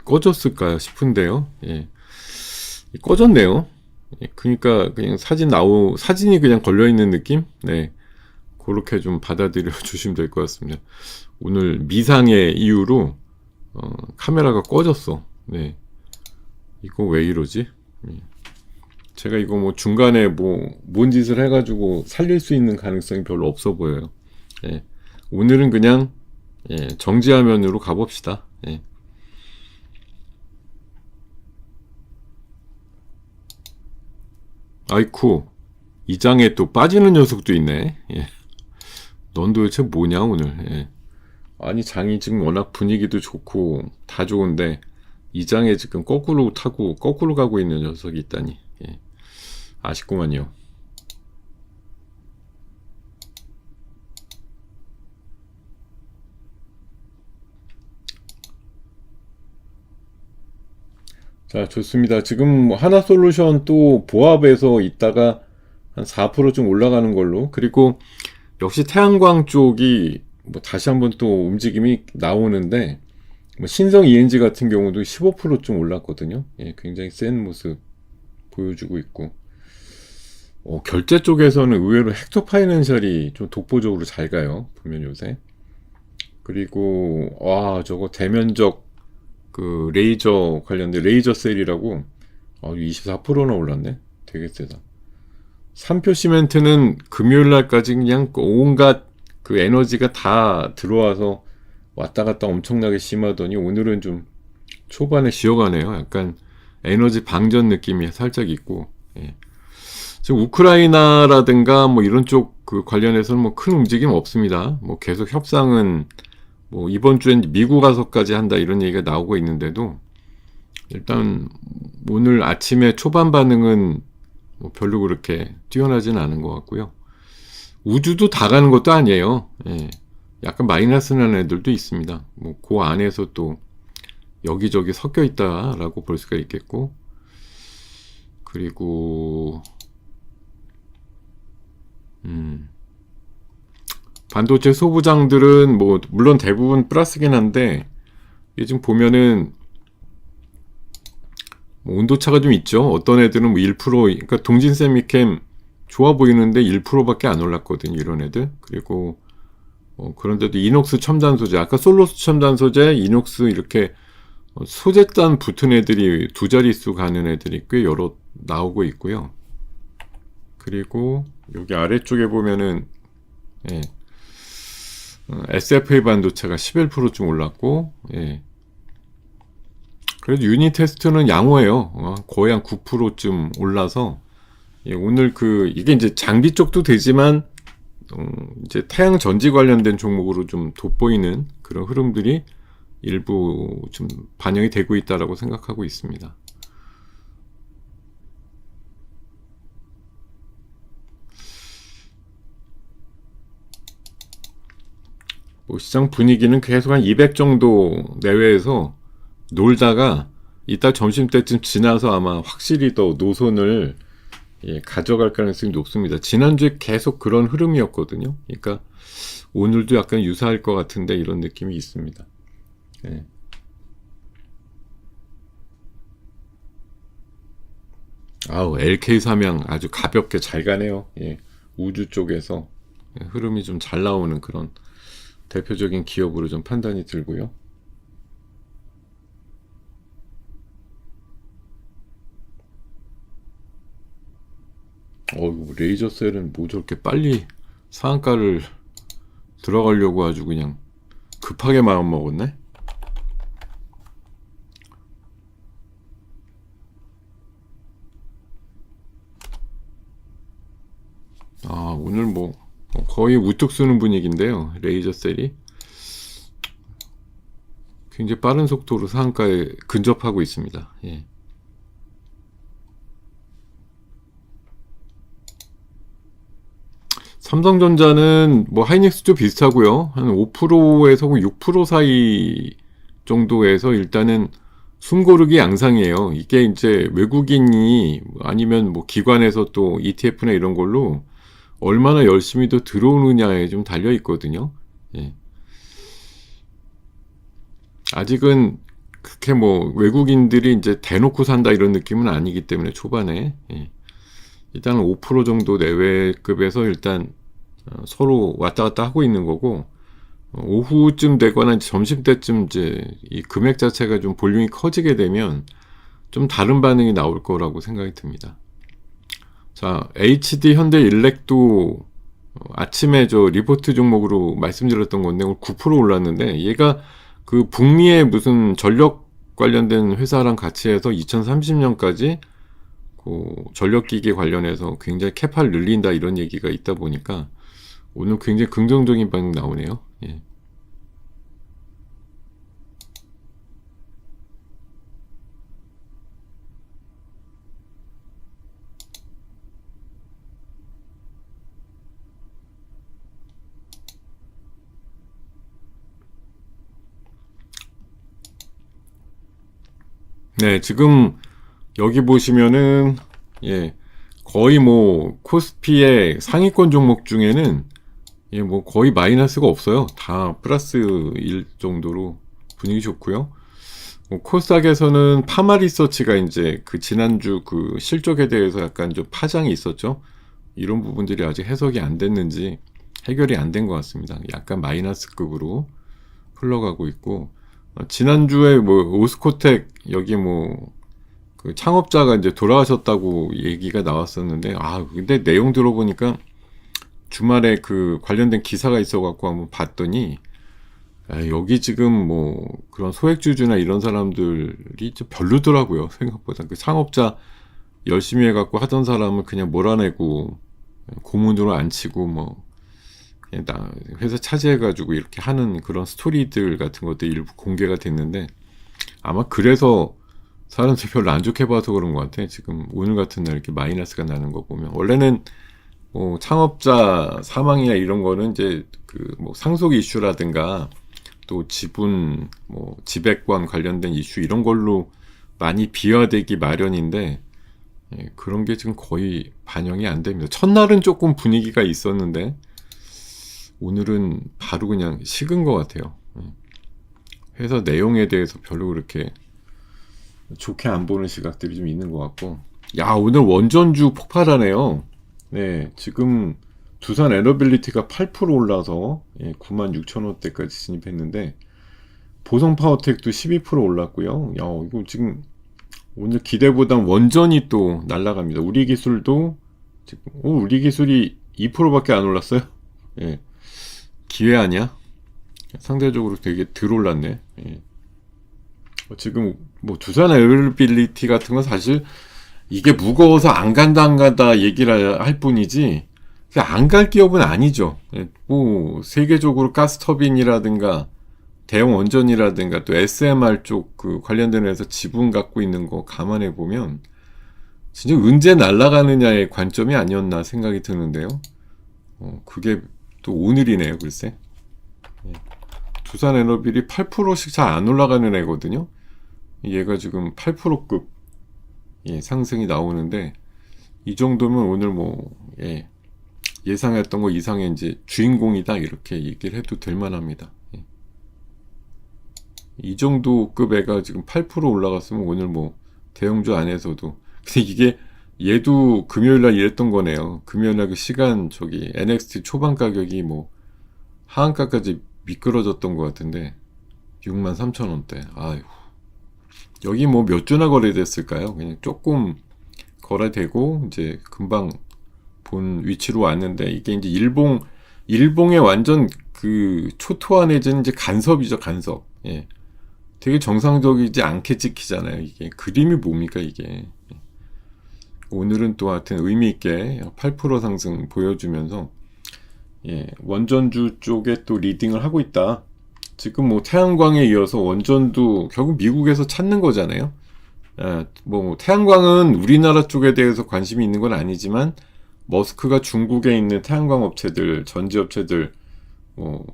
꺼졌을까 싶은데요. 꺼졌네요. 그러니까 그냥 사진이 그냥 걸려 있는 느낌? 그렇게 좀 받아들여 주시면 될 것 같습니다. 오늘 미상의 이유로 카메라가 꺼졌어. 이거 왜 이러지? 제가 이거 뭐 중간에 뭔 짓을 해가지고 살릴 수 있는 가능성이 별로 없어 보여요. 오늘은 그냥 정지화면으로 가봅시다. 아이쿠, 이 장에 또 빠지는 녀석도 있네. 넌 도대체 뭐냐 오늘. 아니 장이 지금 워낙 분위기도 좋고 다 좋은데 이 장에 지금 거꾸로 타고 거꾸로 가고 있는 녀석이 있다니. 아쉽구만요. 자, 좋습니다. 지금 하나솔루션 또 보합에서 있다가 한 4%좀 올라가는 걸로. 그리고 역시 태양광 쪽이 뭐 다시 한번 또 움직임이 나오는데 뭐 신성 ENG 같은 경우도 15%좀 올랐거든요. 예, 굉장히 센 모습 보여주고 있고, 결제 쪽에서는 의외로 헥토 파이낸셜이 좀 독보적으로 잘 가요. 보면 요새. 그리고 저거 대면적 그 레이저 관련된 레이저 셀이라고 24%나 올랐네. 되게 세다. 삼표 시멘트는 금요일 날까지 그냥 온갖 그 에너지가 다 들어와서 왔다 갔다 엄청나게 심하더니 오늘은 좀 초반에 쉬어가네요. 약간 에너지 방전 느낌이 살짝 있고, 예. 지금 우크라이나라든가 뭐 이런 쪽 그 관련해서는 뭐 큰 움직임 없습니다. 뭐 계속 협상은 뭐 이번 주엔 미국 가서까지 한다 이런 얘기가 나오고 있는데도 일단 오늘 아침에 초반 반응은 뭐 별로 그렇게 뛰어나진 않은 것 같고요. 우주도 다 가는 것도 아니에요. 예. 약간 마이너스 나는 애들도 있습니다. 뭐 그 안에서 또 여기저기 섞여 있다라고 볼 수가 있겠고, 그리고 반도체 소부장들은 뭐 물론 대부분 플러스긴 한데, 이게 지금 보면은 뭐 온도차가 좀 있죠. 어떤 애들은 뭐 1%, 그러니까 동진 세미캠 좋아 보이는데 1%밖에 안 올랐거든요. 이런 애들. 그리고 그런데도 이녹스 첨단 소재, 아까 솔로스 첨단 소재, 이녹스 이렇게 소재단 붙은 애들이 두 자릿수 가는 애들이 꽤 여러 나오고 있고요. 그리고 여기 아래쪽에 보면은 예, SFA 반도체가 11%좀 올랐고, 예. 그래도 유닛 테스트는 양호해요. 거의 한 9%쯤 올라서, 예, 오늘 이게 이제 장비 쪽도 되지만, 이제 태양 전지 관련된 종목으로 좀 돋보이는 그런 흐름들이 일부 좀 반영이 되고 있다라고 생각하고 있습니다. 뭐 시장 분위기는 계속 한 200 정도 내외에서 놀다가 이따 점심때쯤 지나서 아마 확실히 더 노선을 가져갈 가능성이 높습니다. 지난주에 계속 그런 흐름이었거든요. 그러니까 오늘도 약간 유사할 것 같은데 이런 느낌이 있습니다. 예. LK 삼양 아주 가볍게 잘 가네요. 예. 우주 쪽에서 흐름이 좀 잘 나오는 그런 대표적인 기업으로 좀 판단이 들고요. 레이저 셀은 뭐 저렇게 빨리 상한가를 들어가려고 아주 그냥 급하게 마음 먹었네. 오늘 뭐 거의 우뚝 쓰는 분위기인데요. 레이저 셀이 굉장히 빠른 속도로 상한가에 근접하고 있습니다. 예. 삼성전자는 뭐 하이닉스도 비슷하고요. 한 5%에서 6% 사이 정도에서 일단은 숨고르기 양상이에요. 이게 이제 외국인이 아니면 뭐 기관에서 또 ETF나 이런 걸로 얼마나 열심히 더 들어오느냐에 좀 달려 있거든요. 예. 아직은 그렇게 뭐 외국인들이 이제 대놓고 산다 이런 느낌은 아니기 때문에 초반에, 예. 일단 5% 정도 내외급에서 일단 서로 왔다 갔다 하고 있는 거고, 오후쯤 되거나 점심때쯤 이제 이 금액 자체가 좀 볼륨이 커지게 되면 좀 다른 반응이 나올 거라고 생각이 듭니다. 자, HD 현대일렉도 아침에 저 리포트 종목으로 말씀드렸던 건데 오늘 9% 올랐는데, 얘가 그 북미의 무슨 전력 관련된 회사랑 같이 해서 2030년까지 그 전력기기 관련해서 굉장히 캐파를 늘린다 이런 얘기가 있다 보니까 오늘 굉장히 긍정적인 반응 나오네요. 예. 네, 지금 여기 보시면은 거의 뭐 코스피의 상위권 종목 중에는 뭐 거의 마이너스가 없어요. 다 플러스일 정도로 분위기 좋고요. 코스닥에서는 파마리서치가 이제 그 지난주 그 실적에 대해서 약간 좀 파장이 있었죠. 이런 부분들이 아직 해석이 안 됐는지 해결이 안 된 것 같습니다. 약간 마이너스급으로 흘러가고 있고, 지난주에 뭐 오스코텍 여기 뭐 그 창업자가 이제 돌아가셨다고 얘기가 나왔었는데, 근데 내용 들어보니까 주말에 그 관련된 기사가 있어갖고 한번 봤더니, 여기 지금 뭐 그런 소액주주나 이런 사람들이 좀 별로더라고요. 생각보다 그 창업자 열심히 해갖고 하던 사람을 그냥 몰아내고 고문으로 앉히고 뭐 그냥 회사 차지해가지고 이렇게 하는 그런 스토리들 같은 것도 일부 공개가 됐는데, 아마 그래서 사람들이 별로 안 좋게 봐서 그런 것 같아. 지금 오늘 같은 날 이렇게 마이너스가 나는 거 보면, 원래는 뭐 창업자 사망이나 이런 거는 이제 그 뭐 상속 이슈라든가 또 지분 뭐 지배권 관련된 이슈 이런 걸로 많이 비화되기 마련인데, 그런 게 지금 거의 반영이 안 됩니다. 첫날은 조금 분위기가 있었는데 오늘은 바로 그냥 식은 것 같아요. 회사 내용에 대해서 별로 그렇게 좋게 안 보는 시각들이 좀 있는 것 같고, 오늘 원전주 폭발하네요. 네, 지금 두산 에너빌리티가 8% 올라서 96,000원대까지 진입했는데, 보성파워텍도 12% 올랐고요. 이거 지금 오늘 기대보다 원전이 또 날아갑니다. 우리기술도 지금 우리기술이 2%밖에 안 올랐어요. 예, 기회 아니야? 상대적으로 되게 덜 올랐네. 지금 뭐 두산 에너빌리티 같은 건 사실 이게 무거워서 안 간다 얘기를 할 뿐이지 안 갈 기업은 아니죠. 뭐 세계적으로 가스터빈이라든가 대형 원전이라든가 또 SMR 쪽 그 관련된 회사 지분 갖고 있는 거 감안해 보면 진짜 언제 날아가느냐의 관점이 아니었나 생각이 드는데요. 그게 또 오늘이네요, 글쎄. 두산 에너빌이 8%씩 잘 안 올라가는 애거든요. 얘가 지금 8%급 상승이 나오는데, 이 정도면 오늘 뭐 예상했던 거 이상의 이제 주인공이다 이렇게 얘기를 해도 될 만합니다. 이 정도 급 애가 지금 8% 올라갔으면 오늘 뭐 대형주 안에서도, 근데 이게 얘도 금요일날 이랬던 거네요. 금요일날 그 시간 저기 NXT 초반 가격이 뭐 하한가까지 미끄러졌던 것 같은데 63,000원대. 아이고, 여기 뭐 몇 주나 거래됐을까요? 그냥 조금 거래되고 이제 금방 본 위치로 왔는데, 이게 이제 일봉의 완전 그 초토화 내지는 이제 간섭이죠, 간섭. 되게 정상적이지 않게 찍히잖아요. 이게 그림이 뭡니까 이게. 오늘은 또 하여튼 의미 있게 8% 상승 보여주면서 원전주 쪽에 또 리딩을 하고 있다. 지금 뭐 태양광에 이어서 원전도 결국 미국에서 찾는 거잖아요. 뭐 태양광은 우리나라 쪽에 대해서 관심이 있는 건 아니지만, 머스크가 중국에 있는 태양광 업체들, 전지 업체들 뭐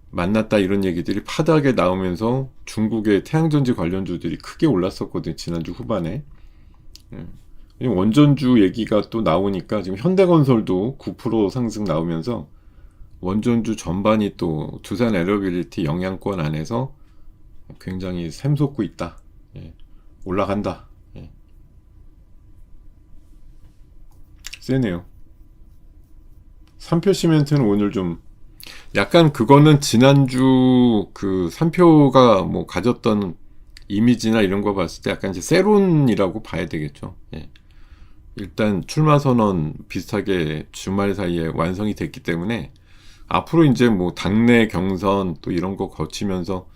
만났다 이런 얘기들이 파다하게 나오면서 중국의 태양전지 관련주들이 크게 올랐었거든요, 지난주 후반에. 원전주 얘기가 또 나오니까 지금 현대건설도 9% 상승 나오면서 원전주 전반이 또 두산 에너빌리티 영향권 안에서 굉장히 샘솟고 있다. 올라간다. 세네요. 삼표 시멘트는 오늘 좀 약간, 그거는 지난주 그 삼표가 뭐 가졌던 이미지나 이런 거 봤을 때 약간 이제 세론이라고 봐야 되겠죠. 일단 출마 선언 비슷하게 주말 사이에 완성이 됐기 때문에 앞으로 이제 뭐 당내 경선 또 이런 거 거치면서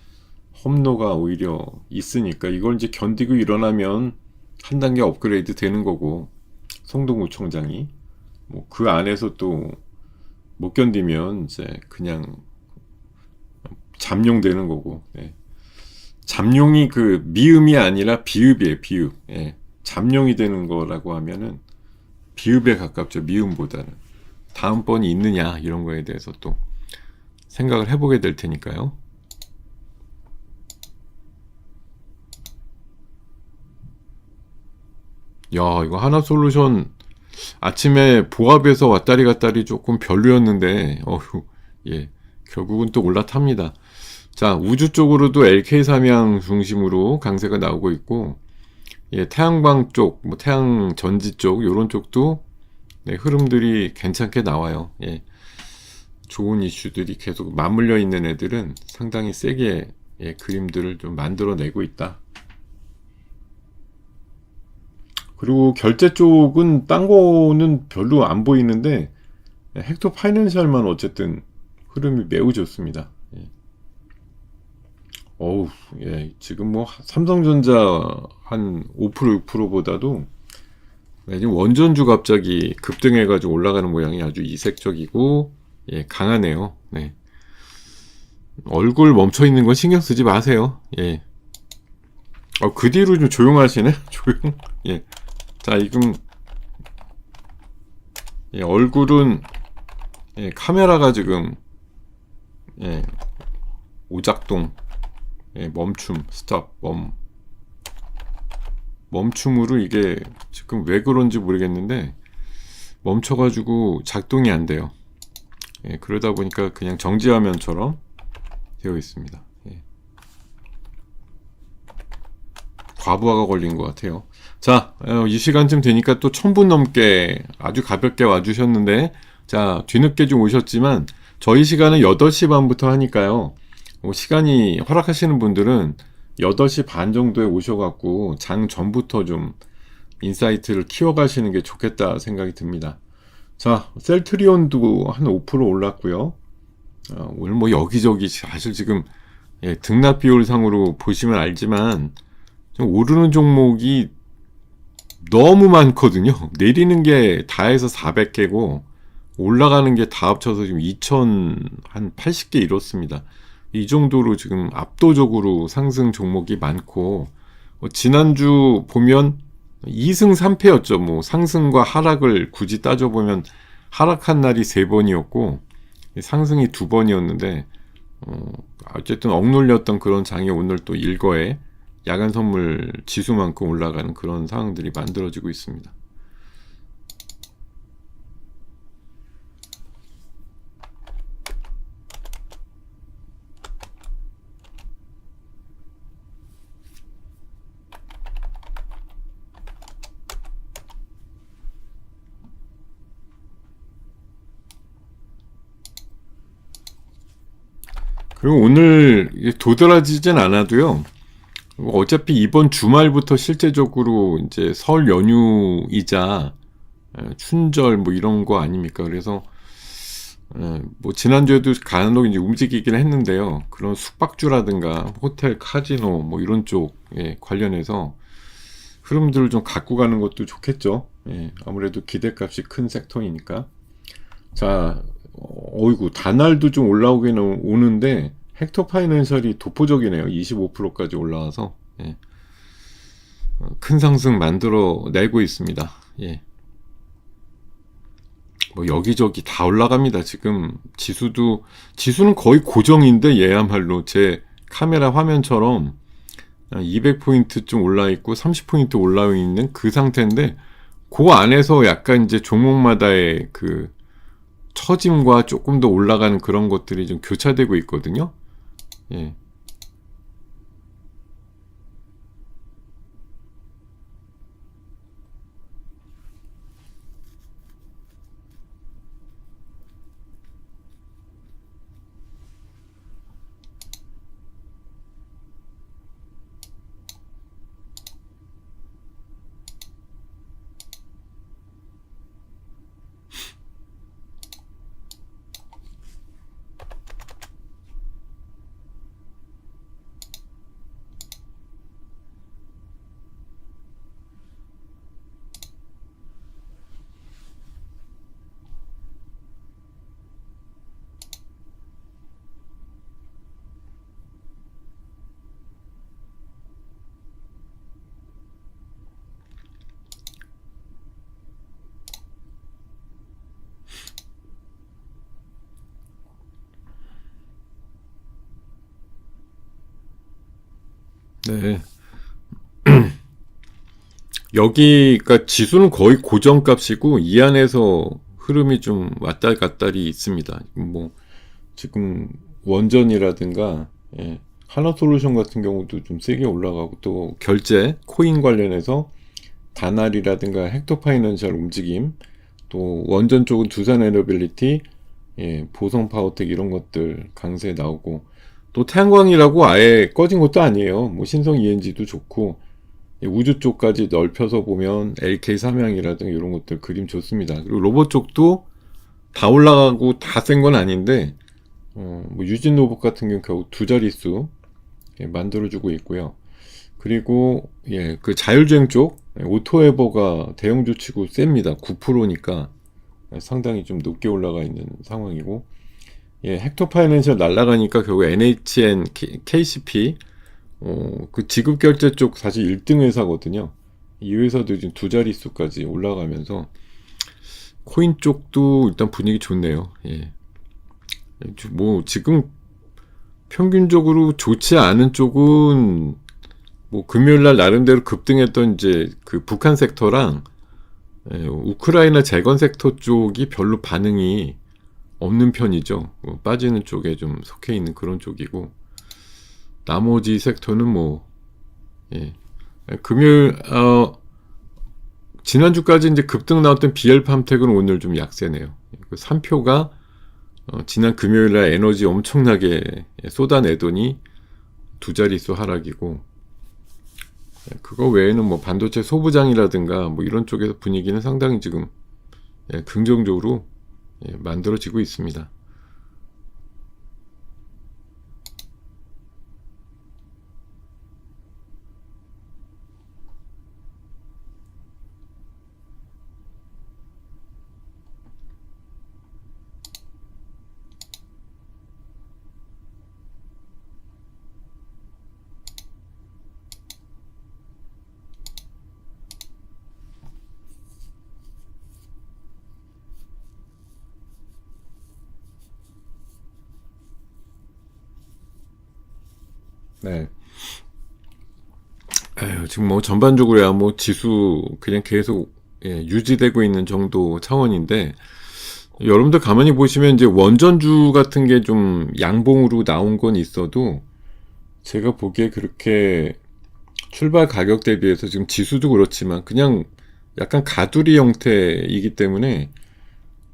험로가 오히려 있으니까 이걸 이제 견디고 일어나면 한 단계 업그레이드 되는 거고, 송동구청장이 뭐 그 안에서 또 못 견디면 이제 그냥 잠룡되는 거고. 잠룡이 그 미음이 아니라 비읍이에요, 비읍. 잠룡이 되는 거라고 하면은 비읍에 가깝죠, 미음보다는. 다음번이 있느냐 이런 거에 대해서 또 생각을 해보게 될 테니까요. 이거 하나솔루션 아침에 보합에서 왔다리 갔다리 조금 별로였는데 결국은 또 올라탑니다. 자, 우주 쪽으로도 LK 삼양 중심으로 강세가 나오고 있고, 예, 태양광 쪽, 뭐 태양 전지 쪽, 요런 쪽도 네, 흐름들이 괜찮게 나와요. 예, 좋은 이슈들이 계속 맞물려 있는 애들은 상당히 세게 예, 그림들을 좀 만들어내고 있다. 그리고 결제 쪽은 딴 거는 별로 안 보이는데 헥토 파이낸셜만 어쨌든 흐름이 매우 좋습니다. 예. 어우, 예, 지금 뭐 삼성전자 한 5% 6%보다도 네, 지금 원전주 갑자기 급등해가지고 올라가는 모양이 아주 이색적이고 예, 강하네요. 네. 얼굴 멈춰 있는 건 신경 쓰지 마세요. 예. 그 뒤로 좀 조용하시네. 조용. 예. 자, 지금 예, 얼굴은 예, 카메라가 지금 예, 오작동 예, 멈춤 스톱 멈춤으로 이게 지금 왜 그런지 모르겠는데 멈춰가지고 작동이 안 돼요. 예, 그러다 보니까 그냥 정지화면처럼 되어 있습니다. 예. 과부하가 걸린 것 같아요. 자, 이 시간쯤 되니까 또 1000분 넘게 아주 가볍게 와주셨는데, 자, 뒤늦게 좀 오셨지만, 저희 시간은 8시 반부터 하니까요. 시간이 허락하시는 분들은 8시 반 정도에 오셔갖고, 장 전부터 좀 인사이트를 키워가시는 게 좋겠다 생각이 듭니다. 자, 셀트리온도 한 5% 올랐고요. 오늘 뭐 여기저기 사실 지금 예, 등락 비율상으로 보시면 알지만, 좀 오르는 종목이 너무 많거든요. 내리는 게 다 해서 400개고 올라가는 게 다 합쳐서 지금 2080개 이렇습니다. 이 정도로 지금 압도적으로 상승 종목이 많고 지난주 보면 2승 3패였죠. 뭐 상승과 하락을 굳이 따져보면 하락한 날이 3번이었고 상승이 2번이었는데 어쨌든 억눌렸던 그런 장이 오늘 또 일거에 야간 선물 지수만큼 올라가는 그런 상황들이 만들어지고 있습니다. 그리고 오늘 도드라지진 않아도요. 어차피 이번 주말부터 실제적으로 이제 설 연휴이자 춘절 뭐 이런 거 아닙니까? 그래서 뭐 지난주에도 간혹 이제 움직이긴 했는데요. 그런 숙박주라든가 호텔, 카지노 뭐 이런 쪽에 관련해서 흐름들을 좀 갖고 가는 것도 좋겠죠. 예, 아무래도 기대값이 큰 섹터이니까. 자, 어이구 다날도 좀 올라오긴 오는데 헥토 파이낸셜이 독보적이네요. 25%까지 올라와서 예. 큰 상승 만들어 내고 있습니다. 예. 뭐 여기저기 다 올라갑니다. 지금 지수는 거의 고정인데 얘야말로 제 카메라 화면처럼 200포인트 좀 올라 있고 30포인트 올라 있는 그 상태인데 그 안에서 약간 이제 종목마다의 그 처짐과 조금 더 올라가는 그런 것들이 좀 교차되고 있거든요. 예. 네. 여기가 지수는 거의 고정값이고 이 안에서 흐름이 좀 왔다 갔다리 있습니다. 뭐 지금 원전이라든가 예, 하나솔루션 같은 경우도 좀 세게 올라가고, 또 결제 코인 관련해서 다날이라든가 헥토파이낸셜 움직임, 또 원전 쪽은 두산에너빌리티, 예, 보성파워텍 이런 것들 강세 나오고, 또 태양광이라고 아예 꺼진 것도 아니에요. 뭐 신성 ENG도 좋고, 예, 우주 쪽까지 넓혀서 보면 LK 삼양이라든가 이런 것들 그림 좋습니다. 그리고 로봇 쪽도 다 올라가고 다 센 건 아닌데, 뭐 유진 로봇 같은 경우 겨우 두 자릿수, 예, 만들어주고 있고요. 그리고 예, 그 자율주행 쪽 오토에버가 대형주치고 셉니다. 9%니까 상당히 좀 높게 올라가 있는 상황이고, 예, 헥토파이낸셜 날라가니까 결국 NHN, KCP, 그 지급결제 쪽 사실 1등 회사거든요. 이 회사도 지금 두 자릿수까지 올라가면서 코인 쪽도 일단 분위기 좋네요. 예. 뭐 지금 평균적으로 좋지 않은 쪽은 뭐 금요일날 나름대로 급등했던 이제 그 북한 섹터랑, 예, 우크라이나 재건 섹터 쪽이 별로 반응이 없는 편이죠. 빠지는 쪽에 좀 속해 있는 그런 쪽이고, 나머지 섹터는 뭐, 예, 금요일 지난주까지 이제 급등 나왔던 BL팜텍은 오늘 좀 약세네요. 그 3표가 지난 금요일날 에너지 엄청나게 쏟아내더니 두 자릿수 하락이고, 그거 외에는 뭐 반도체 소부장이라든가 뭐 이런 쪽에서 분위기는 상당히 지금, 예, 긍정적으로, 예, 만들어지고 있습니다. 네. 에휴, 지금 뭐 전반적으로야 뭐 지수 그냥 계속, 예, 유지되고 있는 정도 차원인데, 여러분들 가만히 보시면 이제 원전주 같은 게 좀 양봉으로 나온 건 있어도 제가 보기에 그렇게 출발 가격 대비해서 지금 지수도 그렇지만 그냥 약간 가두리 형태이기 때문에,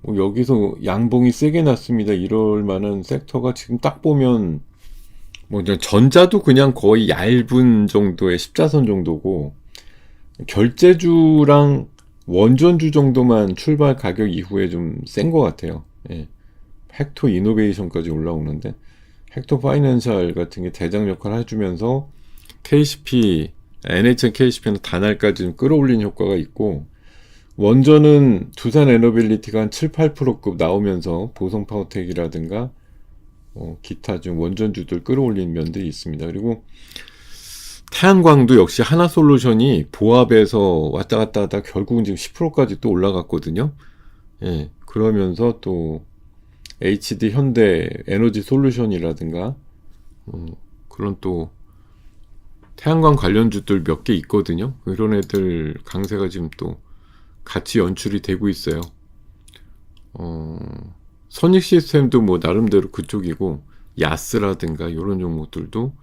뭐 여기서 양봉이 세게 났습니다 이럴 만한 섹터가 지금 딱 보면, 뭐 이제 전자도 그냥 거의 얇은 정도의 십자선 정도고, 결제주랑 원전주 정도만 출발 가격 이후에 좀 센 것 같아요. 예. 헥토 이노베이션까지 올라오는데, 헥토 파이낸셜 같은 게 대장 역할을 해주면서 KCP, NHN KCP는 단알까지 좀 끌어올린 효과가 있고, 원전은 두산 에너빌리티가 한 7, 8%급 나오면서 보성파워텍이라든가 기타 좀 원전주들 끌어올린 면들이 있습니다. 그리고 태양광도 역시 하나솔루션이 보합에서 왔다 갔다 하다 결국은 지금 10%까지 또 올라갔거든요. 예, 그러면서 또 HD 현대 에너지 솔루션이라든가 그런 또 태양광 관련주들 몇 개 있거든요. 이런 애들 강세가 지금 또 같이 연출이 되고 있어요. 선익 시스템도 뭐 나름대로 그쪽이고, 야스라든가 이런 종목들도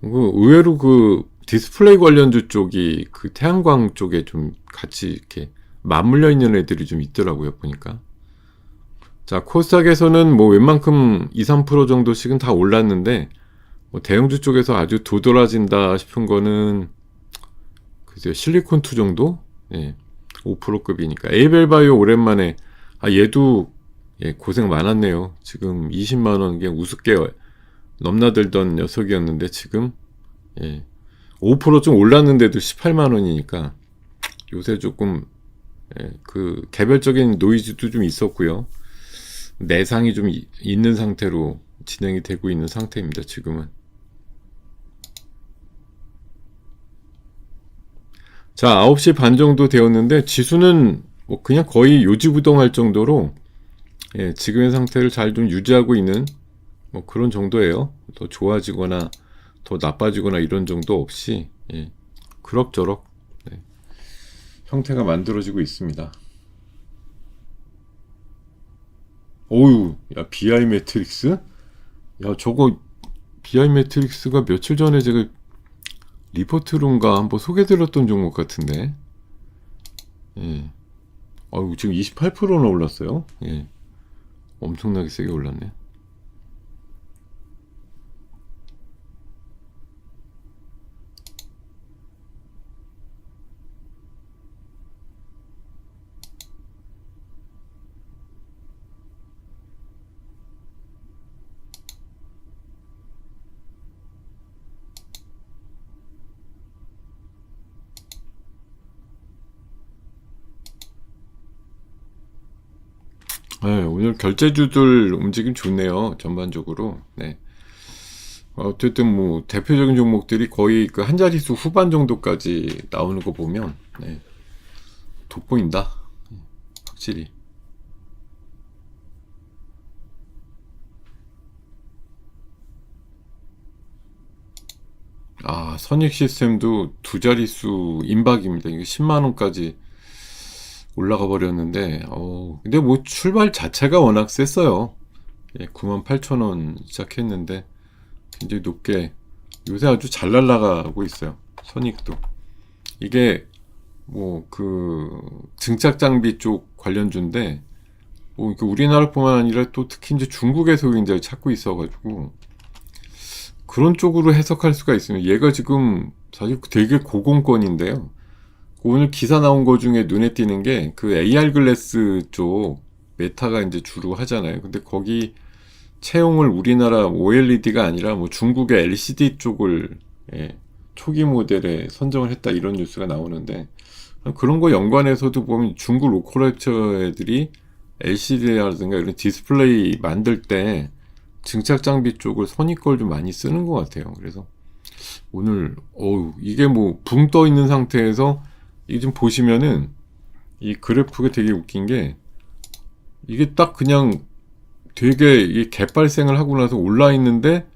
의외로 그 디스플레이 관련주 쪽이 그 태양광 쪽에 좀 같이 이렇게 맞물려 있는 애들이 좀 있더라고요, 보니까. 자, 코스닥에서는 뭐 웬만큼 2, 3% 정도씩은 다 올랐는데, 뭐 대형주 쪽에서 아주 도드라진다 싶은 거는 글쎄요, 실리콘2 정도? 예, 5%급이니까. 에이벨바이오 오랜만에, 얘도, 예, 고생 많았네요. 지금 20만원 그냥 우습게 넘나들던 녀석이었는데 지금, 예, 5%좀 올랐는데도 18만원이니까 요새 조금, 예, 그 개별적인 노이즈도 좀 있었고요. 내상이 좀 있는 상태로 진행이 되고 있는 상태입니다, 지금은. 자, 9시 반 정도 되었는데 지수는 뭐 그냥 거의 요지부동할 정도로, 예, 지금의 상태를 잘 좀 유지하고 있는 뭐 그런 정도예요. 더 좋아지거나 더 나빠지거나 이런 정도 없이, 예, 그럭저럭, 네, 형태가 만들어지고 있습니다. 오유, 야, BI 매트릭스? 야, 저거 BI 매트릭스가 며칠 전에 제가 리포트룸가 한번 소개드렸던 종목 같은데, 예. 지금 28%나 올랐어요. 예. 엄청나게 세게 올랐네. 네, 오늘 결제주들 움직임 좋네요. 전반적으로. 네. 어쨌든 뭐 대표적인 종목들이 거의 그 한 자릿수 후반 정도까지 나오는 거 보면 네, 돋보인다. 확실히. 선익 시스템도 두 자릿수 임박입니다. 이게 10만 원까지 올라가 버렸는데, 근데 뭐 출발 자체가 워낙 셌어요. 예, 98,000원 시작했는데 굉장히 높게 요새 아주 잘 날아가고 있어요. 선익도. 이게 뭐 그 증착 장비 쪽 관련주인데, 뭐 우리나라뿐만 아니라 또 특히 이제 중국에서 굉장히 찾고 있어가지고 그런 쪽으로 해석할 수가 있으면, 얘가 지금 사실 되게 고공권인데요. 오늘 기사 나온 거 중에 눈에 띄는 게 그 AR 글래스 쪽 메타가 이제 주로 하잖아요. 근데 거기 채용을 우리나라 OLED가 아니라 뭐 중국의 LCD 쪽을 초기 모델에 선정을 했다, 이런 뉴스가 나오는데, 그런 거 연관해서도 보면 중국 로컬업체 애들이 LCD라든가 이런 디스플레이 만들 때 증착 장비 쪽을 선의 걸 좀 많이 쓰는 것 같아요. 그래서 오늘 이게 뭐 붕 떠 있는 상태에서 이게 좀 보시면은 이 그래프가 되게 웃긴 게, 이게 딱 그냥 되게 이 갭발생을 하고 나서 올라 있는데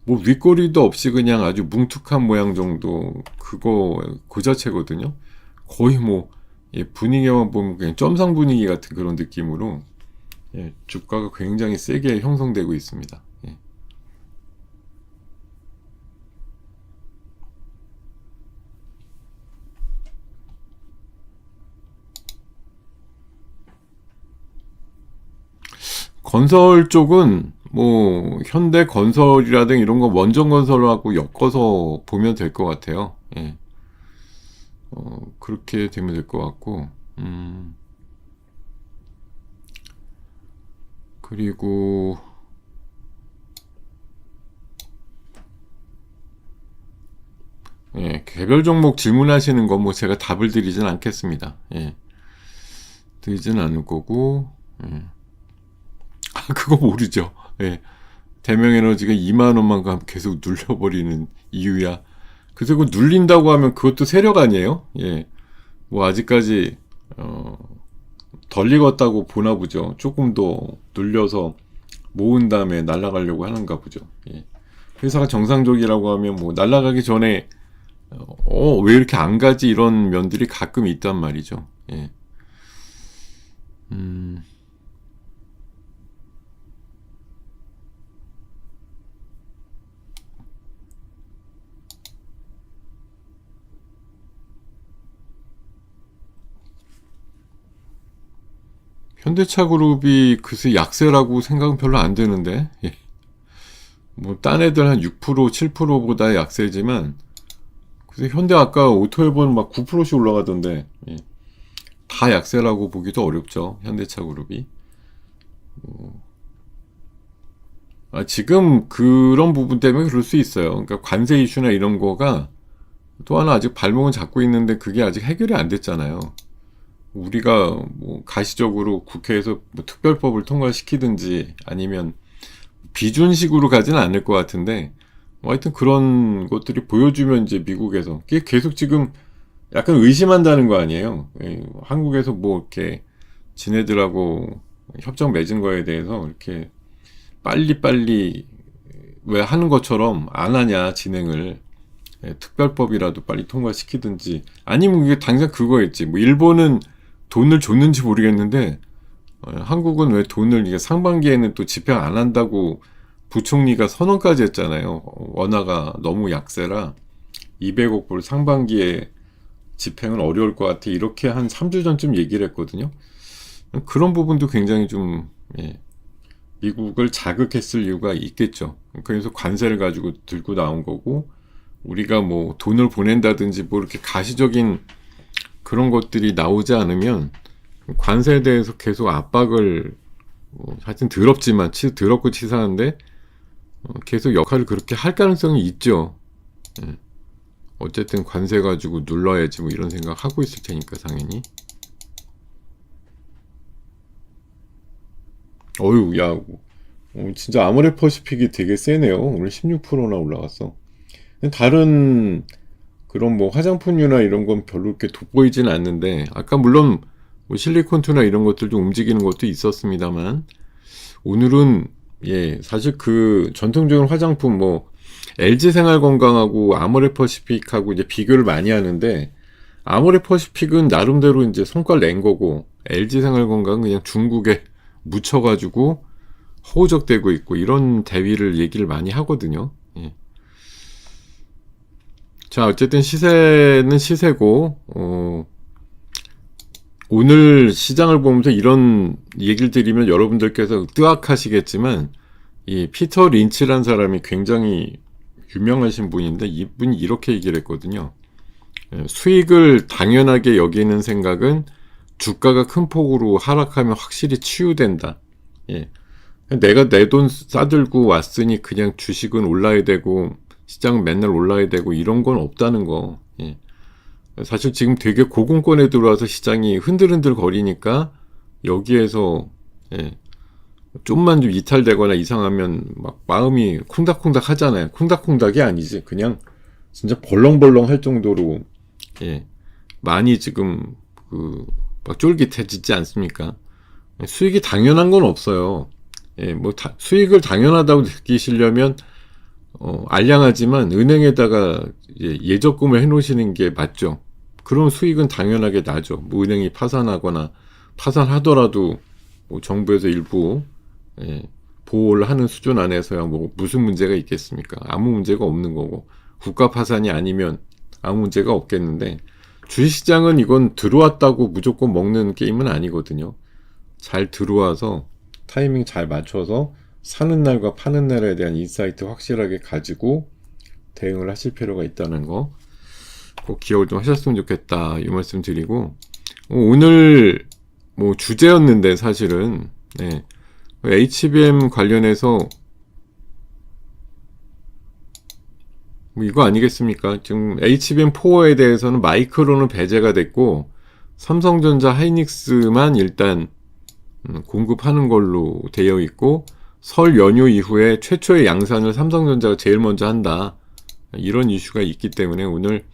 뭐 윗꼬리도 없이 그냥 아주 뭉툭한 모양 정도, 그 자체거든요. 거의 뭐 분위기만 보면 그냥 점상 분위기 같은 그런 느낌으로 주가가 굉장히 세게 형성되고 있습니다. 건설 쪽은 뭐 현대건설이라든 이런 거 원전건설하고 엮어서 보면 될 것 같아요. 예. 그렇게 되면 될 것 같고, 그리고 개별 종목 질문하시는 거 뭐 제가 답을 드리진 않겠습니다. 드리진 않을 거고, 그거 모르죠. 대명에너지가 2만 원만 가면 계속 눌려버리는 이유야. 그래서 그 눌린다고 하면 그것도 세력 아니에요? 뭐 아직까지 덜 익었다고 보나 보죠. 조금 더 눌려서 모은 다음에 날아가려고 하는가 보죠. 회사가 정상적이라고 하면 뭐 날아가기 전에 왜 이렇게 안 가지, 이런 면들이 가끔 있단 말이죠. 현대차 그룹이 글쎄 약세라고 생각은 별로 안 드는데, 뭐 딴 애들 한 6%, 7%보다 약세지만, 글쎄 현대 아까 오토앱은 막 9%씩 올라가던데, 다 약세라고 보기도 어렵죠, 현대차 그룹이. 지금 그런 부분 때문에 그럴 수 있어요. 그러니까 관세 이슈나 이런 거가 또 하나 아직 발목은 잡고 있는데, 그게 아직 해결이 안 됐잖아요. 우리가 뭐 가시적으로 국회에서 뭐 특별법을 통과시키든지 아니면 비준식으로 가지는 않을 것 같은데, 하여튼 그런 것들이 보여주면 이제 미국에서 계속 지금 약간 의심한다는 거 아니에요. 한국에서 뭐 이렇게 지네들하고 협정 맺은 거에 대해서 이렇게 빨리 왜 하는 것처럼 안 하냐, 진행을. 특별법이라도 빨리 통과시키든지, 아니면 이게 당장 그거였지. 뭐 일본은 돈을 줬는지 모르겠는데, 한국은 왜 돈을 이게 상반기에는 또 집행 안 한다고 부총리가 선언까지 했잖아요. 원화가 너무 약세라 200억 불 상반기에 집행은 어려울 것 같아. 이렇게 한 3주 전쯤 얘기를 했거든요. 그런 부분도 굉장히 좀 미국을 자극했을 이유가 있겠죠. 그래서 관세를 가지고 들고 나온 거고, 우리가 뭐 돈을 보낸다든지 뭐 이렇게 가시적인 그런 것들이 나오지 않으면 관세에 대해서 계속 압박을 하여튼 더럽지만 더럽고 치사한데 계속 역할을 그렇게 할 가능성이 있죠. 어쨌든 관세 가지고 눌러야지 뭐 이런 생각 하고 있을 테니까 당연히. 어휴, 야, 진짜 아모레퍼시픽이 되게 세네요. 오늘 16%나 올라갔어. 다른 그런 뭐 화장품류나 이런 건 별로 이렇게 돋보이진 않는데, 아까 물론 뭐 실리콘투나 이런 것들도 움직이는 것도 있었습니다만, 오늘은 사실 그 전통적인 화장품 뭐 LG 생활건강하고 아모레퍼시픽하고 이제 비교를 많이 하는데, 아모레퍼시픽은 나름대로 이제 성과를 낸 거고, LG 생활건강은 그냥 중국에 묻혀가지고 허우적대고 있고 이런 대위를 얘기를 많이 하거든요. 자, 어쨌든 시세는 시세고, 오늘 시장을 보면서 이런 얘기를 드리면 여러분들께서 뜨악하시겠지만, 이 피터 린치란 사람이 굉장히 유명하신 분인데, 이분이 이렇게 얘기를 했거든요. 수익을 당연하게 여기는 생각은 주가가 큰 폭으로 하락하면 확실히 치유된다. 내가 내 돈 싸들고 왔으니 그냥 주식은 올라야 되고, 시장은 맨날 올라야 되고 이런 건 없다는 거. 사실 지금 되게 고공권에 들어와서 시장이 흔들흔들 거리니까 여기에서 좀만 좀 이탈되거나 이상하면 막 마음이 콩닥콩닥 하잖아요. 콩닥콩닥이 아니지. 그냥 진짜 벌렁벌렁 할 정도로 많이 지금 막 쫄깃해지지 않습니까? 수익이 당연한 건 없어요. 수익을 당연하다고 느끼시려면 알량하지만 은행에다가 예적금을 해놓으시는 게 맞죠. 그럼 수익은 당연하게 나죠. 뭐 은행이 파산하거나 파산하더라도 뭐 정부에서 일부 보호를 하는 수준 안에서야 뭐 무슨 문제가 있겠습니까? 아무 문제가 없는 거고, 국가 파산이 아니면 아무 문제가 없겠는데, 주식시장은 이건 들어왔다고 무조건 먹는 게임은 아니거든요. 잘 들어와서 타이밍 잘 맞춰서 사는 날과 파는 날에 대한 인사이트 확실하게 가지고 대응을 하실 필요가 있다는 거 꼭 기억을 좀 하셨으면 좋겠다, 이 말씀 드리고, 오늘 뭐 주제였는데 사실은 HBM 관련해서 뭐 이거 아니겠습니까? 지금 HBM4에 대해서는 마이크론은 배제가 됐고, 삼성전자 하이닉스만 일단 공급하는 걸로 되어 있고, 설 연휴 이후에 최초의 양산을 삼성전자가 제일 먼저 한다, 이런 이슈가 있기 때문에 오늘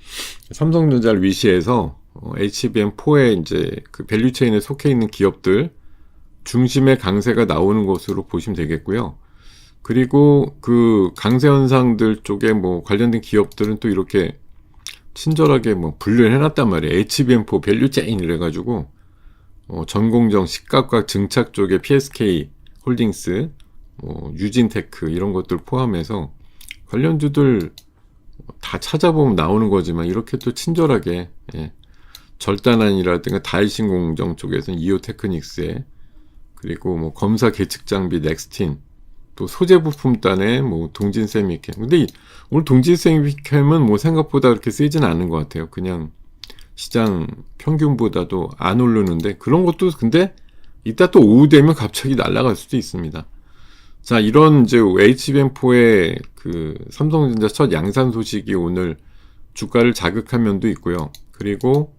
삼성전자를 위시해서 HBM4에 이제 그 밸류체인에 속해 있는 기업들 중심의 강세가 나오는 것으로 보시면 되겠고요. 그리고 그 강세 현상들 쪽에 뭐 관련된 기업들은 또 이렇게 친절하게 뭐 분류를 해놨단 말이에요. HBM4 밸류체인 이래가지고 전공정, 식각과 증착 쪽에 PSK 홀딩스, 유진테크 이런 것들 포함해서 관련주들 다 찾아보면 나오는 거지만, 이렇게 또 친절하게 절단안이라든가 다이신 공정 쪽에서는 이오테크닉스에, 그리고 뭐 검사 계측 장비 넥스틴, 또 소재 부품단에 뭐 동진세미캠. 근데 오늘 동진세미캠은 뭐 생각보다 그렇게 세진 않은 것 같아요. 그냥 시장 평균보다도 안 오르는데, 그런 것도 근데 이따 또 오후 되면 갑자기 날아갈 수도 있습니다. 자, 이런 이제 HBM4의 그 삼성전자 첫 양산 소식이 오늘 주가를 자극한 면도 있고요. 그리고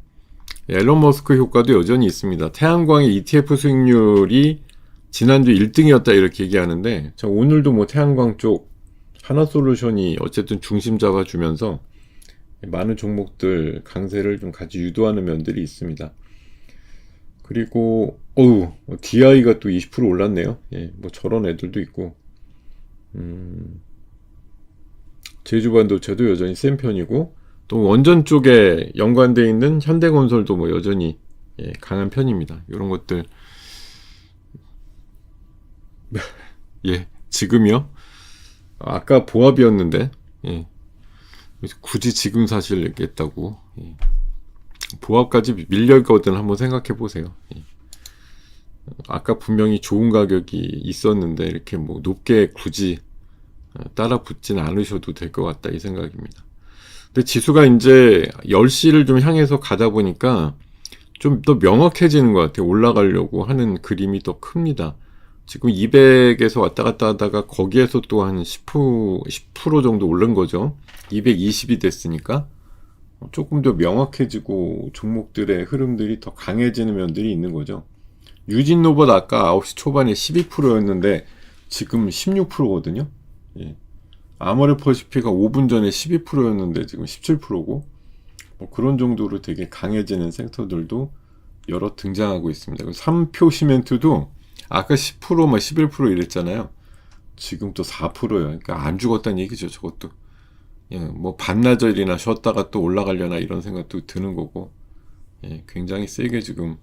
앨런 머스크 효과도 여전히 있습니다. 태양광의 ETF 수익률이 지난주 1등이었다 이렇게 얘기하는데, 자, 오늘도 뭐 태양광 쪽 하나솔루션이 어쨌든 중심 잡아주면서 많은 종목들 강세를 좀 같이 유도하는 면들이 있습니다. 그리고 DI가 또 20% 올랐네요. 뭐 저런 애들도 있고, 제주반도체도 여전히 센 편이고, 또 원전 쪽에 연관되어 있는 현대건설도 뭐 여전히 강한 편입니다. 이런 것들 지금요? 아까 보합이었는데, 예. 굳이 지금 사실겠다고. 예. 보합까지 밀려있거든 한번 생각해 보세요. 예. 아까 분명히 좋은 가격이 있었는데 이렇게 뭐 높게 굳이 따라 붙진 않으셔도 될 것 같다 이 생각입니다. 근데 지수가 이제 10시를 좀 향해서 가다 보니까 좀 더 명확해지는 것 같아요. 올라가려고 하는 그림이 더 큽니다. 지금 200에서 왔다 갔다 하다가 거기에서 또 한 10% 정도 오른 거죠. 220이 됐으니까 조금 더 명확해지고 종목들의 흐름들이 더 강해지는 면들이 있는 거죠. 유진로봇 아까 9시 초반에 12%였는데 지금 16%거든요. 예. 아모레퍼시픽가 5분 전에 12%였는데 지금 17%고 뭐 그런 정도로 되게 강해지는 섹터들도 여러 등장하고 있습니다. 3표 시멘트도 아까 10% 막 11% 이랬잖아요. 지금 또 4%예요. 그러니까 안 죽었다는 얘기죠. 저것도. 예, 뭐 반나절이나 쉬었다가 또 올라가려나 이런 생각도 드는 거고, 예, 굉장히 세게 지금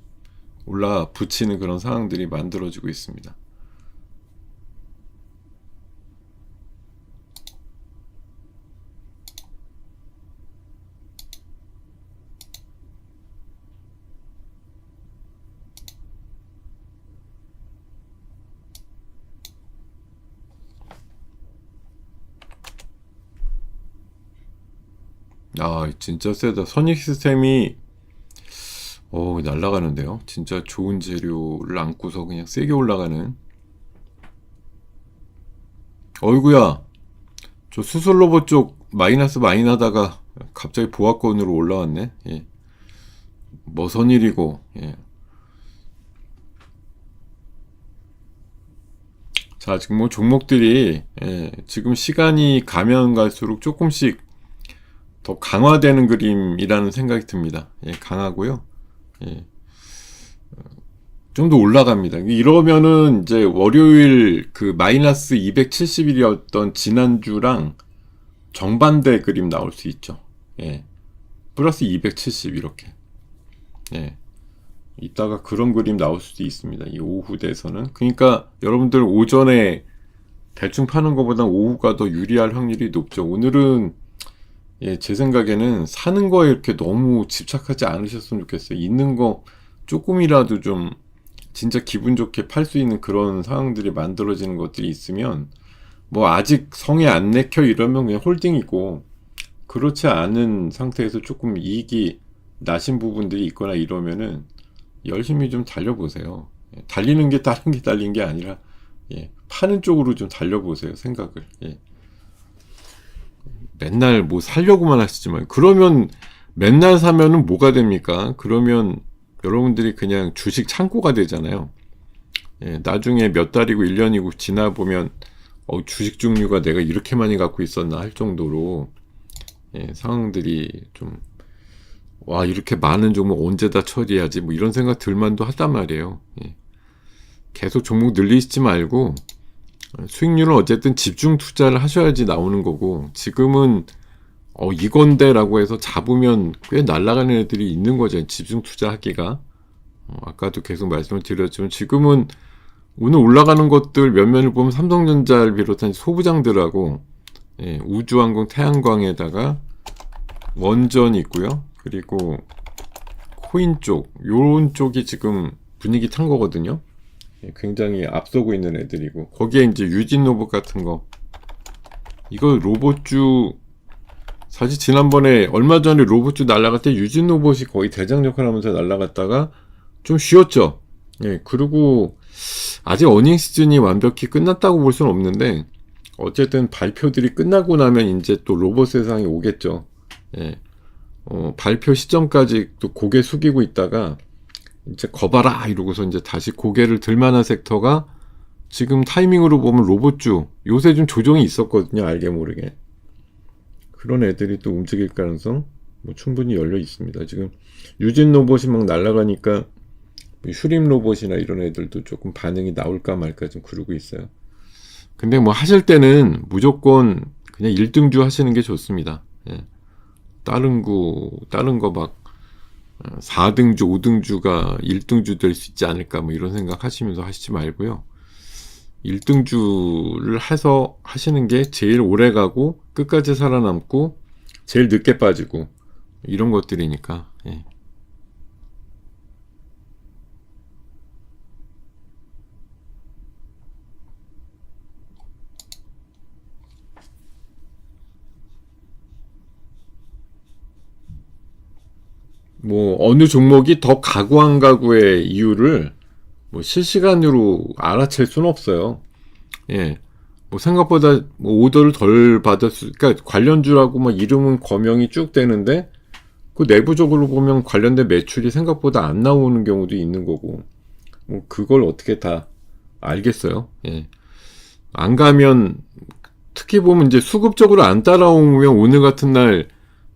올라 붙이는 그런 상황들이 만들어지고 있습니다. 아, 진짜 세다. 선익 시스템이 날아가는데요. 진짜 좋은 재료를 안고서 그냥 세게 올라가는. 어이구야, 저 수술 로봇 쪽 마이너스 많이 나다가 갑자기 보합권으로 올라왔네. 예. 뭐선 일이고. 예. 자, 지금 뭐 종목들이 지금 시간이 가면 갈수록 조금씩 더 강화되는 그림이라는 생각이 듭니다. 예, 강하고요. 예. 좀 더 올라갑니다. 이러면은 이제 월요일 그 마이너스 270일이었던 지난주랑 정반대 그림 나올 수 있죠. 예. 플러스 270 이렇게. 예. 이따가 그런 그림 나올 수도 있습니다. 이 오후 돼서는. 그러니까 여러분들 오전에 대충 파는 것보다 오후가 더 유리할 확률이 높죠. 오늘은 제 생각에는 사는 거에 이렇게 너무 집착하지 않으셨으면 좋겠어요. 있는 거 조금이라도 좀 진짜 기분 좋게 팔 수 있는 그런 상황들이 만들어지는 것들이 있으면 뭐 아직 성에 안 내켜 이러면 그냥 홀딩이고, 그렇지 않은 상태에서 조금 이익이 나신 부분들이 있거나 이러면은 열심히 좀 달려보세요. 달리는 게 다른 게 달린 게 아니라 파는 쪽으로 좀 달려보세요. 생각을. 맨날 뭐 살려고만 하시지만, 그러면 맨날 사면은 뭐가 됩니까? 그러면 여러분들이 그냥 주식 창고가 되잖아요. 나중에 몇 달이고 1년이고 지나보면 주식 종류가 내가 이렇게 많이 갖고 있었나 할 정도로 상황들이 좀 와, 이렇게 많은 종목 언제 다 처리해야지 뭐 이런 생각 들만도 하단 말이에요. 계속 종목 늘리시지 말고 수익률은 어쨌든 집중 투자를 하셔야지 나오는 거고, 지금은 이건데 라고 해서 잡으면 꽤 날아가는 애들이 있는 거죠. 집중 투자하기가. 아까도 계속 말씀을 드렸지만 지금은 오늘 올라가는 것들 몇몇을 보면 삼성전자를 비롯한 소부장들하고 우주항공 태양광에다가 원전이 있고요. 그리고 코인 쪽, 요런 쪽이 지금 분위기 탄 거거든요. 굉장히 앞서고 있는 애들이고, 거기에 이제 유진 로봇 같은 거, 이거 로봇주 사실 지난번에 얼마 전에 로봇주 날아갈 때 유진 로봇이 거의 대장 역할을 하면서 날아갔다가 좀 쉬었죠. 그리고 아직 어닝 시즌이 완벽히 끝났다고 볼 수는 없는데 어쨌든 발표들이 끝나고 나면 이제 또 로봇 세상이 오겠죠. 발표 시점까지 또 고개 숙이고 있다가 이제 거봐라 이러고서 이제 다시 고개를 들만한 섹터가 지금 타이밍으로 보면 로봇주 요새 좀 조정이 있었거든요. 알게 모르게. 그런 애들이 또 움직일 가능성 뭐 충분히 열려 있습니다. 지금 유진 로봇이 막 날아가니까 슈림 로봇이나 이런 애들도 조금 반응이 나올까 말까 좀 그러고 있어요. 근데 뭐 하실 때는 무조건 그냥 1등주 하시는 게 좋습니다. 다른 거 막 4등주, 5등주가 1등주 될 수 있지 않을까 뭐 이런 생각 하시면서 하시지 말고요. 1등주를 해서 하시는 게 제일 오래 가고 끝까지 살아남고 제일 늦게 빠지고 이런 것들이니까. 예. 뭐 어느 종목이 더 가고 안 가고의 이유를 뭐 실시간으로 알아챌 수는 없어요. 예. 뭐 생각보다 뭐 오더를 덜 받았을, 그러니까 관련주라고 막 이름은 거명이 쭉 되는데 그 내부적으로 보면 관련된 매출이 생각보다 안 나오는 경우도 있는 거고, 뭐 그걸 어떻게 다 알겠어요. 예. 안 가면, 특히 보면 이제 수급적으로 안 따라오면 오늘 같은 날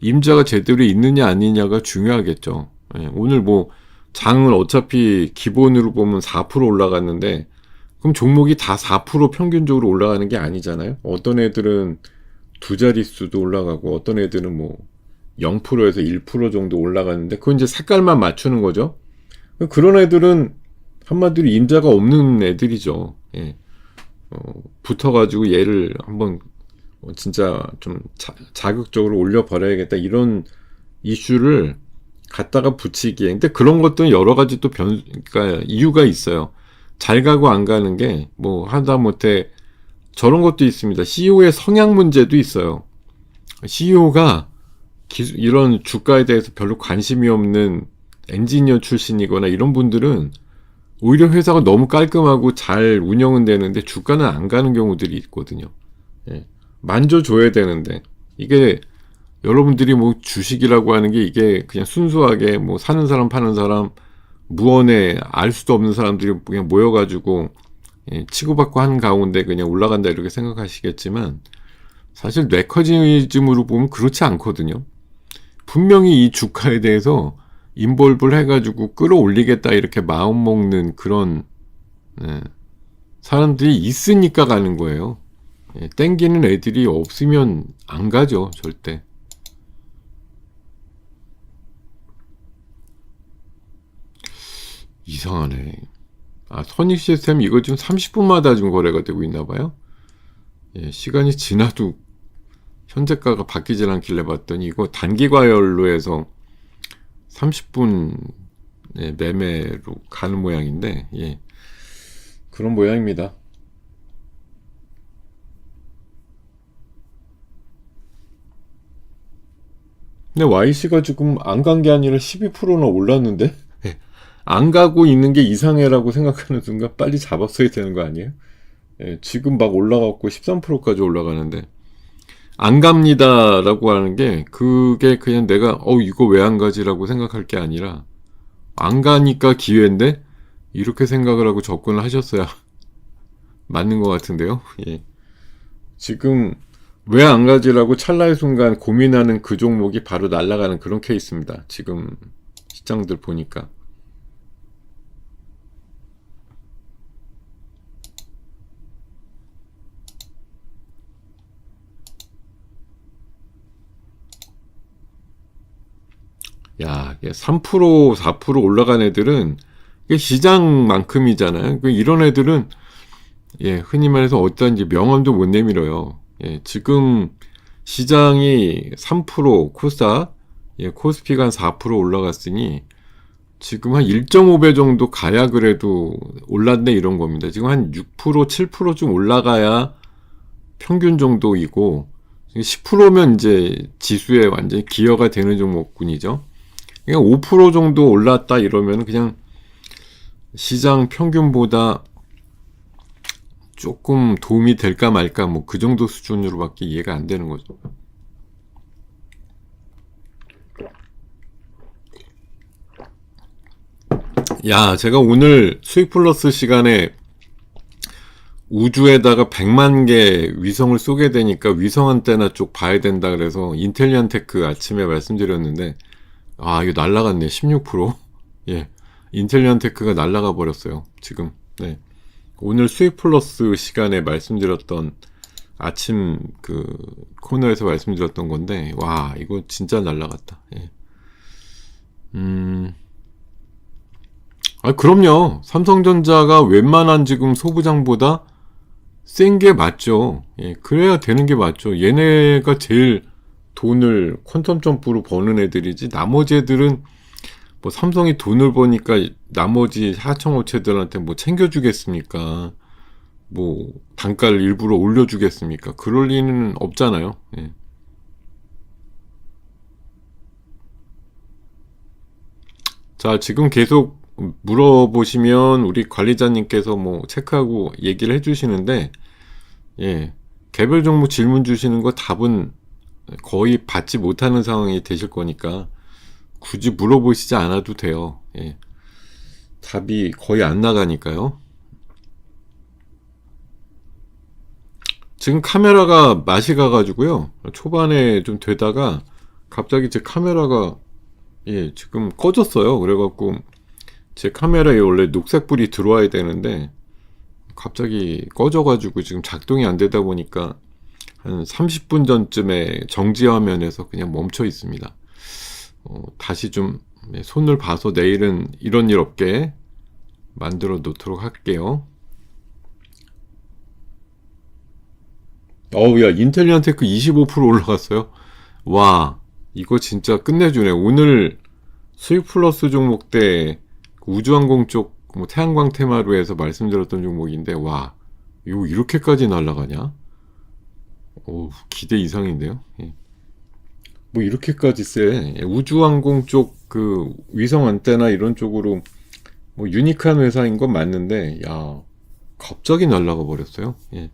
임자가 제대로 있느냐 아니냐가 중요하겠죠. 예. 오늘 뭐 장은 어차피 기본으로 보면 4% 올라갔는데 그럼 종목이 다 4% 평균적으로 올라가는 게 아니잖아요. 어떤 애들은 두 자릿수도 올라가고 어떤 애들은 뭐 0%에서 1% 정도 올라가는데 그건 이제 색깔만 맞추는 거죠. 그런 애들은 한마디로 임자가 없는 애들이죠. 예. 붙어가지고 얘를 한번 진짜 좀 자극적으로 올려버려야겠다 이런 이슈를 갖다가 붙이기에. 근데 그런 것들은 여러 가지 또 그러니까 이유가 있어요. 잘 가고 안 가는 게 뭐 하다못해 저런 것도 있습니다. CEO의 성향 문제도 있어요. CEO가 이런 주가에 대해서 별로 관심이 없는 엔지니어 출신이거나 이런 분들은 오히려 회사가 너무 깔끔하고 잘 운영은 되는데 주가는 안 가는 경우들이 있거든요. 예. 만져줘야 되는데 이게 여러분들이 뭐 주식이라고 하는 게 이게 그냥 순수하게 뭐 사는 사람 파는 사람 무언에 알 수도 없는 사람들이 그냥 모여가지고 치고받고 하는 가운데 그냥 올라간다 이렇게 생각하시겠지만 사실 메커니즘으로 보면 그렇지 않거든요. 분명히 이 주가에 대해서 인볼브를 해가지고 끌어올리겠다 이렇게 마음먹는 그런 사람들이 있으니까 가는 거예요. 땡기는 애들이 없으면 안 가죠, 절대. 이상하네. 아, 선익 시스템 이거 지금 30분마다 지금 거래가 되고 있나 봐요. 예, 시간이 지나도 현재가가 바뀌질 않길래 봤더니 이거 단기 과열로 해서 30분 매매로 가는 모양인데, 예, 그런 모양입니다. 근데 YC가 지금 안 간 게 아니라 12%나 올랐는데 안 가고 있는 게 이상해라고 생각하는 순간 빨리 잡았어야 되는 거 아니에요? 예, 지금 막 올라갔고 13%까지 올라가는데 안 갑니다라고 하는 게 그게 그냥 내가 이거 왜 안 가지라고 생각할 게 아니라 안 가니까 기회인데 이렇게 생각을 하고 접근을 하셨어야 맞는 것 같은데요. 예. 지금 왜 안 가지라고 찰나의 순간 고민하는 그 종목이 바로 날아가는 그런 케이스입니다. 지금 시장들 보니까. 야, 3%, 4% 올라간 애들은 시장만큼이잖아요. 이런 애들은 흔히 말해서 어떤 명언도 못 내밀어요. 지금 시장이 3% 코스닥, 코스피가 한 4% 올라갔으니 지금 한 1.5배 정도 가야 그래도 올랐네 이런 겁니다. 지금 한 6%, 7%좀 올라가야 평균 정도이고 10%면 이제 지수에 완전히 기여가 되는 종목군이죠. 그냥 5% 정도 올랐다 이러면 그냥 시장 평균보다 조금 도움이 될까 말까 뭐 그 정도 수준으로밖에 이해가 안 되는 거죠. 야, 제가 오늘 수익 플러스 시간에 우주에다가 100만 개 위성을 쏘게 되니까 위성 안테나 쪽 봐야 된다 그래서 인텔리언테크 아침에 말씀드렸는데 이거 날라갔네. 16%. 예. 인텔리언테크가 날라가 버렸어요. 지금. 네. 오늘 수익 플러스 시간에 말씀드렸던 아침 그 코너에서 말씀드렸던 건데 와, 이거 진짜 날라갔다. 예. 그럼요. 삼성전자가 웬만한 지금 소부장보다 센 게 맞죠. 예, 그래야 되는 게 맞죠. 얘네가 제일 돈을 퀀텀 점프로 버는 애들이지, 나머지 애들은 뭐 삼성이 돈을 버니까 나머지 하청업체들한테 뭐 챙겨주겠습니까? 뭐 단가를 일부러 올려주겠습니까? 그럴 리는 없잖아요. 예. 자, 지금 계속 물어보시면 우리 관리자님께서 뭐 체크하고 얘기를 해주시는데, 예, 개별 종목 질문 주시는 거 답은 거의 받지 못하는 상황이 되실 거니까 굳이 물어보시지 않아도 돼요. 예, 답이 거의 안 나가니까요. 지금 카메라가 맛이 가가지고요. 초반에 좀 되다가 갑자기 제 카메라가, 예, 지금 꺼졌어요. 그래갖고 제 카메라에 원래 녹색불이 들어와야 되는데 갑자기 꺼져가지고 지금 작동이 안 되다 보니까 한 30분 전쯤에 정지 화면에서 그냥 멈춰 있습니다. 다시 좀 손을 봐서 내일은 이런 일 없게 만들어 놓도록 할게요. 어우, 야, 인텔리안 테크 25% 올라갔어요. 와, 이거 진짜 끝내주네. 오늘 수익 플러스 종목 때 우주항공 쪽, 뭐 태양광 테마로 해서 말씀드렸던 종목인데, 와, 이거 이렇게까지 날아가냐? 오, 기대 이상인데요. 예. 뭐 이렇게까지 세. 예, 우주항공 쪽 그 위성 안테나 이런 쪽으로 뭐 유니크한 회사인 건 맞는데, 야, 갑자기 날아가 버렸어요. 예.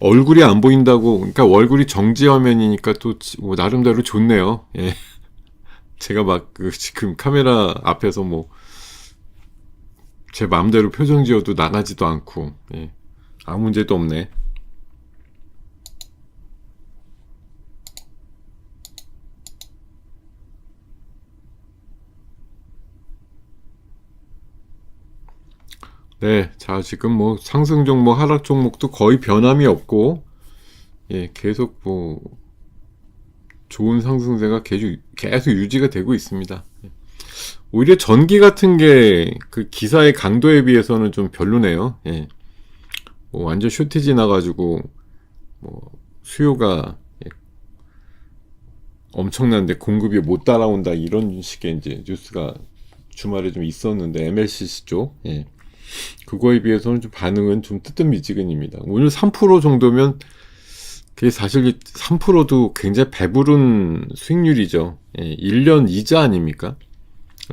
얼굴이 안 보인다고, 그러니까 얼굴이 정지 화면이니까 또 뭐 나름대로 좋네요. 예. 제가 막 그 지금 카메라 앞에서 뭐 제 마음대로 표정 지어도 나가지도 않고, 예. 아무 문제도 없네. 네, 자, 지금 뭐 상승 종목, 하락 종목도 거의 변함이 없고, 예, 계속 뭐 좋은 상승세가 계속 유지가 되고 있습니다. 오히려 전기 같은 게 그 기사의 강도에 비해서는 좀 별로네요. 예. 뭐 완전 쇼티지 나가지고 뭐 수요가, 예, 엄청난데 공급이 못 따라온다 이런 식의 이제 뉴스가 주말에 좀 있었는데, MLCC 쪽, 예. 그거에 비해서는 좀 반응은 좀 뜨뜻미지근입니다. 오늘 3% 정도면 그게 사실 3%도 굉장히 배부른 수익률이죠. 예, 1년 이자 아닙니까?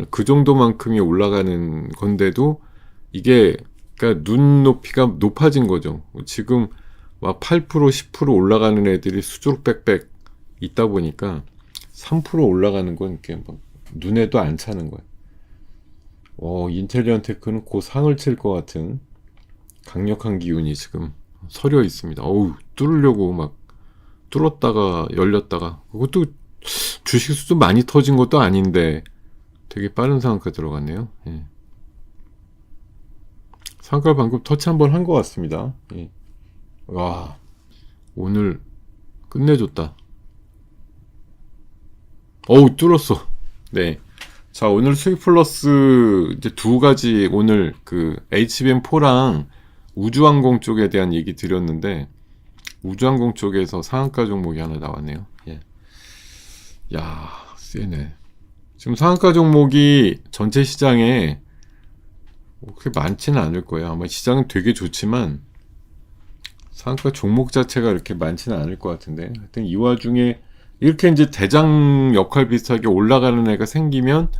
그 정도만큼이 올라가는 건데도 이게, 그러니까 눈높이가 높아진 거죠. 지금 막 8%, 10% 올라가는 애들이 수두룩 빽빽 있다 보니까 3% 올라가는 건 이렇게 막 눈에도 안 차는 거예요. 인텔리언 테크는 곧 상을 칠 것 같은 강력한 기운이 지금 서려 있습니다. 어우, 뚫으려고 막 뚫었다가 열렸다가, 그것도 주식 수도 많이 터진 것도 아닌데 되게 빠른 상한가 들어갔네요. 예. 상가 방금 터치 한번 한 것 같습니다. 예. 와, 오늘 끝내줬다. 어우, 뚫었어. 네. 자, 오늘 수익 플러스 이제 두 가지, 오늘 그 HBM4랑 우주항공 쪽에 대한 얘기 드렸는데, 우주항공 쪽에서 상한가 종목이 하나 나왔네요. 예. 야, 세네. 지금 상한가 종목이 전체 시장에 그렇게 많지는 않을 거예요. 아마 시장은 되게 좋지만 상한가 종목 자체가 이렇게 많지는 않을 것 같은데, 하여튼 이 와중에 이렇게 이제 대장 역할 비슷하게 올라가는 애가 생기면,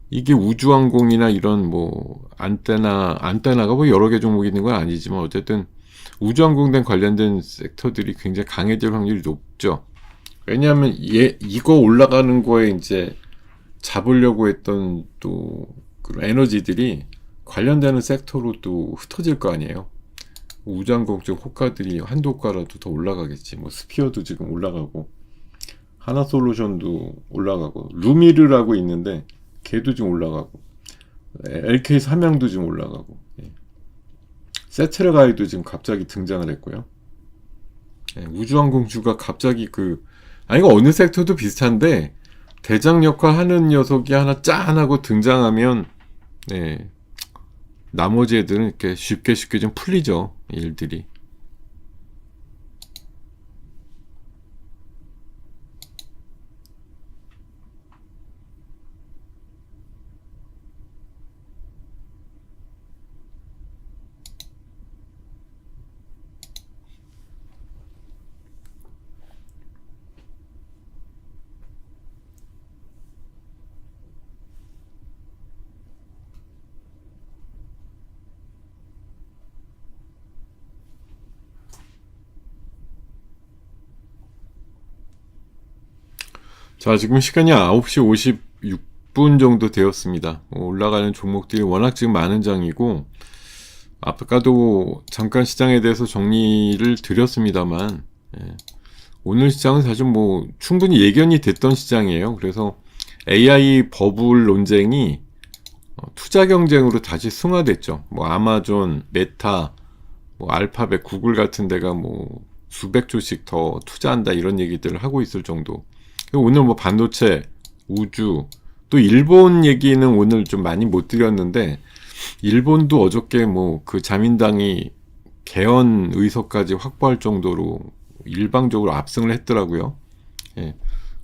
이게 우주항공이나 이런 뭐 안테나가 뭐 여러 개 종목이 있는 건 아니지만 어쨌든 우주항공된 관련된 섹터들이 굉장히 강해질 확률이 높죠. 왜냐하면 이거 올라가는 거에 이제 잡으려고 했던 또 그런 에너지들이 관련되는 섹터로 또 흩어질 거 아니에요. 우주항공 쪽 호가들이 한도 호가라도 더 올라가겠지. 뭐 스피어도 지금 올라가고, 하나솔루션도 올라가고, 루미르라고 있는데 걔도 지금 올라가고, LK 삼양도 지금 올라가고, 예. 세트라가이도 지금 갑자기 등장을 했고요. 예, 우주항공주가 갑자기 아니, 이거 어느 섹터도 비슷한데 대장 역할 하는 녀석이 하나 짠 하고 등장하면, 네, 나머지 애들은 이렇게 쉽게 좀 풀리죠, 일들이. 자, 지금 시간이 9시 56분 정도 되었습니다. 올라가는 종목들이 워낙 지금 많은 장이고, 아까도 잠깐 시장에 대해서 정리를 드렸습니다만, 예, 오늘 시장은 사실 뭐 충분히 예견이 됐던 시장이에요. 그래서 AI 버블 논쟁이 투자 경쟁으로 다시 승화됐죠. 뭐 아마존, 메타, 뭐 알파벳, 구글 같은 데가 뭐 수백 조씩 더 투자한다 이런 얘기들을 하고 있을 정도. 오늘 뭐 반도체, 우주, 또 일본 얘기는 오늘 좀 많이 못 드렸는데, 일본도 어저께 뭐 그 자민당이 개헌 의석까지 확보할 정도로 일방적으로 압승을 했더라고요. 예.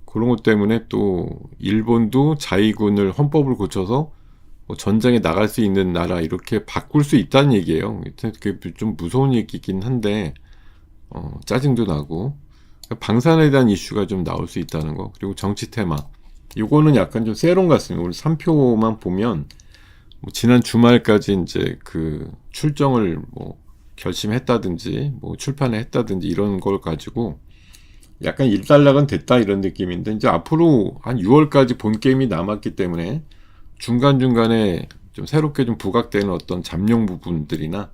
그런 것 때문에 또 일본도 자위군을 헌법을 고쳐서 뭐 전장에 나갈 수 있는 나라 이렇게 바꿀 수 있다는 얘기예요. 그게 좀 무서운 얘기긴 한데 짜증도 나고 방산에 대한 이슈가 좀 나올 수 있다는 거. 그리고 정치 테마. 요거는 약간 좀 세론 같습니다. 오늘 3표만 보면 뭐 지난 주말까지 이제 그 출정을 뭐 결심했다든지 뭐 출판을 했다든지 이런 걸 가지고 약간 일단락은 됐다 이런 느낌인데, 이제 앞으로 한 6월까지 본 게임이 남았기 때문에 중간중간에 좀 새롭게 좀 부각되는 어떤 잠룡 부분들이나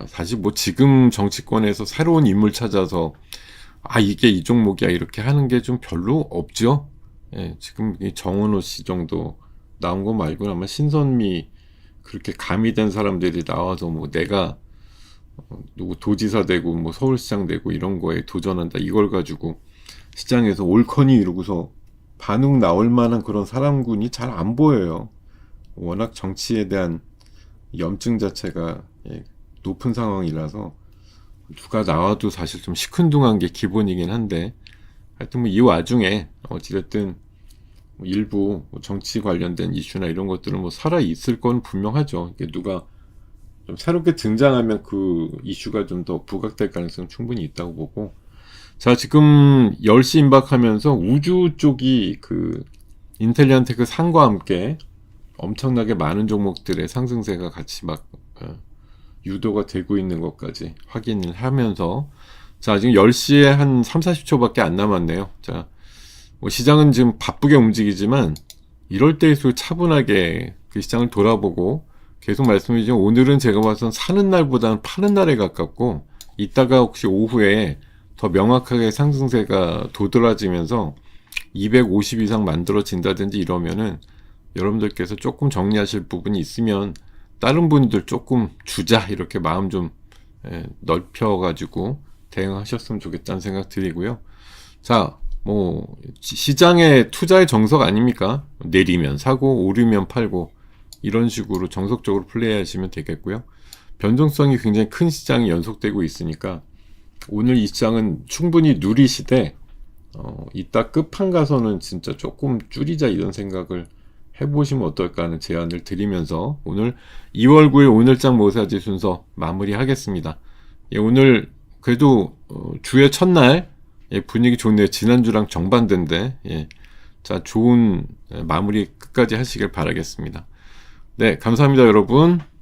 사실 뭐 지금 정치권에서 새로운 인물 찾아서 이게 이 종목이야 이렇게 하는 게 좀 별로 없죠. 예, 지금 이 정은호 씨 정도 나온 거 말고는 아마 신선미 그렇게 가미된 사람들이 나와서 뭐 내가 누구 도지사 되고 뭐 서울시장 되고 이런 거에 도전한다 이걸 가지고 시장에서 옳거니 이러고서 반응 나올 만한 그런 사람군이 잘 안 보여요. 워낙 정치에 대한 염증 자체가 높은 상황이라서 누가 나와도 사실 좀 시큰둥한 게 기본이긴 한데, 하여튼 뭐 이 와중에 어찌됐든 일부 정치 관련된 이슈나 이런 것들은 뭐 살아 있을 건 분명하죠. 누가 좀 새롭게 등장하면 그 이슈가 좀 더 부각될 가능성은 충분히 있다고 보고, 자, 지금 10시 임박하면서 우주 쪽이 그 인텔리안테크 상과 함께 엄청나게 많은 종목들의 상승세가 같이 막 유도가 되고 있는 것까지 확인을 하면서, 자, 지금 10시에 한 3, 40초밖에 안 남았네요. 자, 뭐 시장은 지금 바쁘게 움직이지만 이럴 때일수록 차분하게 그 시장을 돌아보고, 계속 말씀드리지만 오늘은 제가 봐선 사는 날보다는 파는 날에 가깝고, 이따가 혹시 오후에 더 명확하게 상승세가 도드라지면서 250 이상 만들어진다든지 이러면은 여러분들께서 조금 정리하실 부분이 있으면 다른 분들 조금 주자 이렇게 마음 좀 넓혀가지고 대응하셨으면 좋겠다는 생각 드리고요. 자, 뭐 시장의 투자의 정석 아닙니까? 내리면 사고 오르면 팔고 이런 식으로 정석적으로 플레이하시면 되겠고요. 변동성이 굉장히 큰 시장이 연속되고 있으니까 오늘 이 시장은 충분히 누리시되 이따 끝판 가서는 진짜 조금 줄이자 이런 생각을 해보시면 어떨까 하는 제안을 드리면서 오늘 2월 9일 오늘장 모사지 순서 마무리하겠습니다. 예, 오늘 그래도 주의 첫날 분위기 좋네요. 지난주랑 정반대인데, 자, 좋은 마무리 끝까지 하시길 바라겠습니다. 네, 감사합니다, 여러분.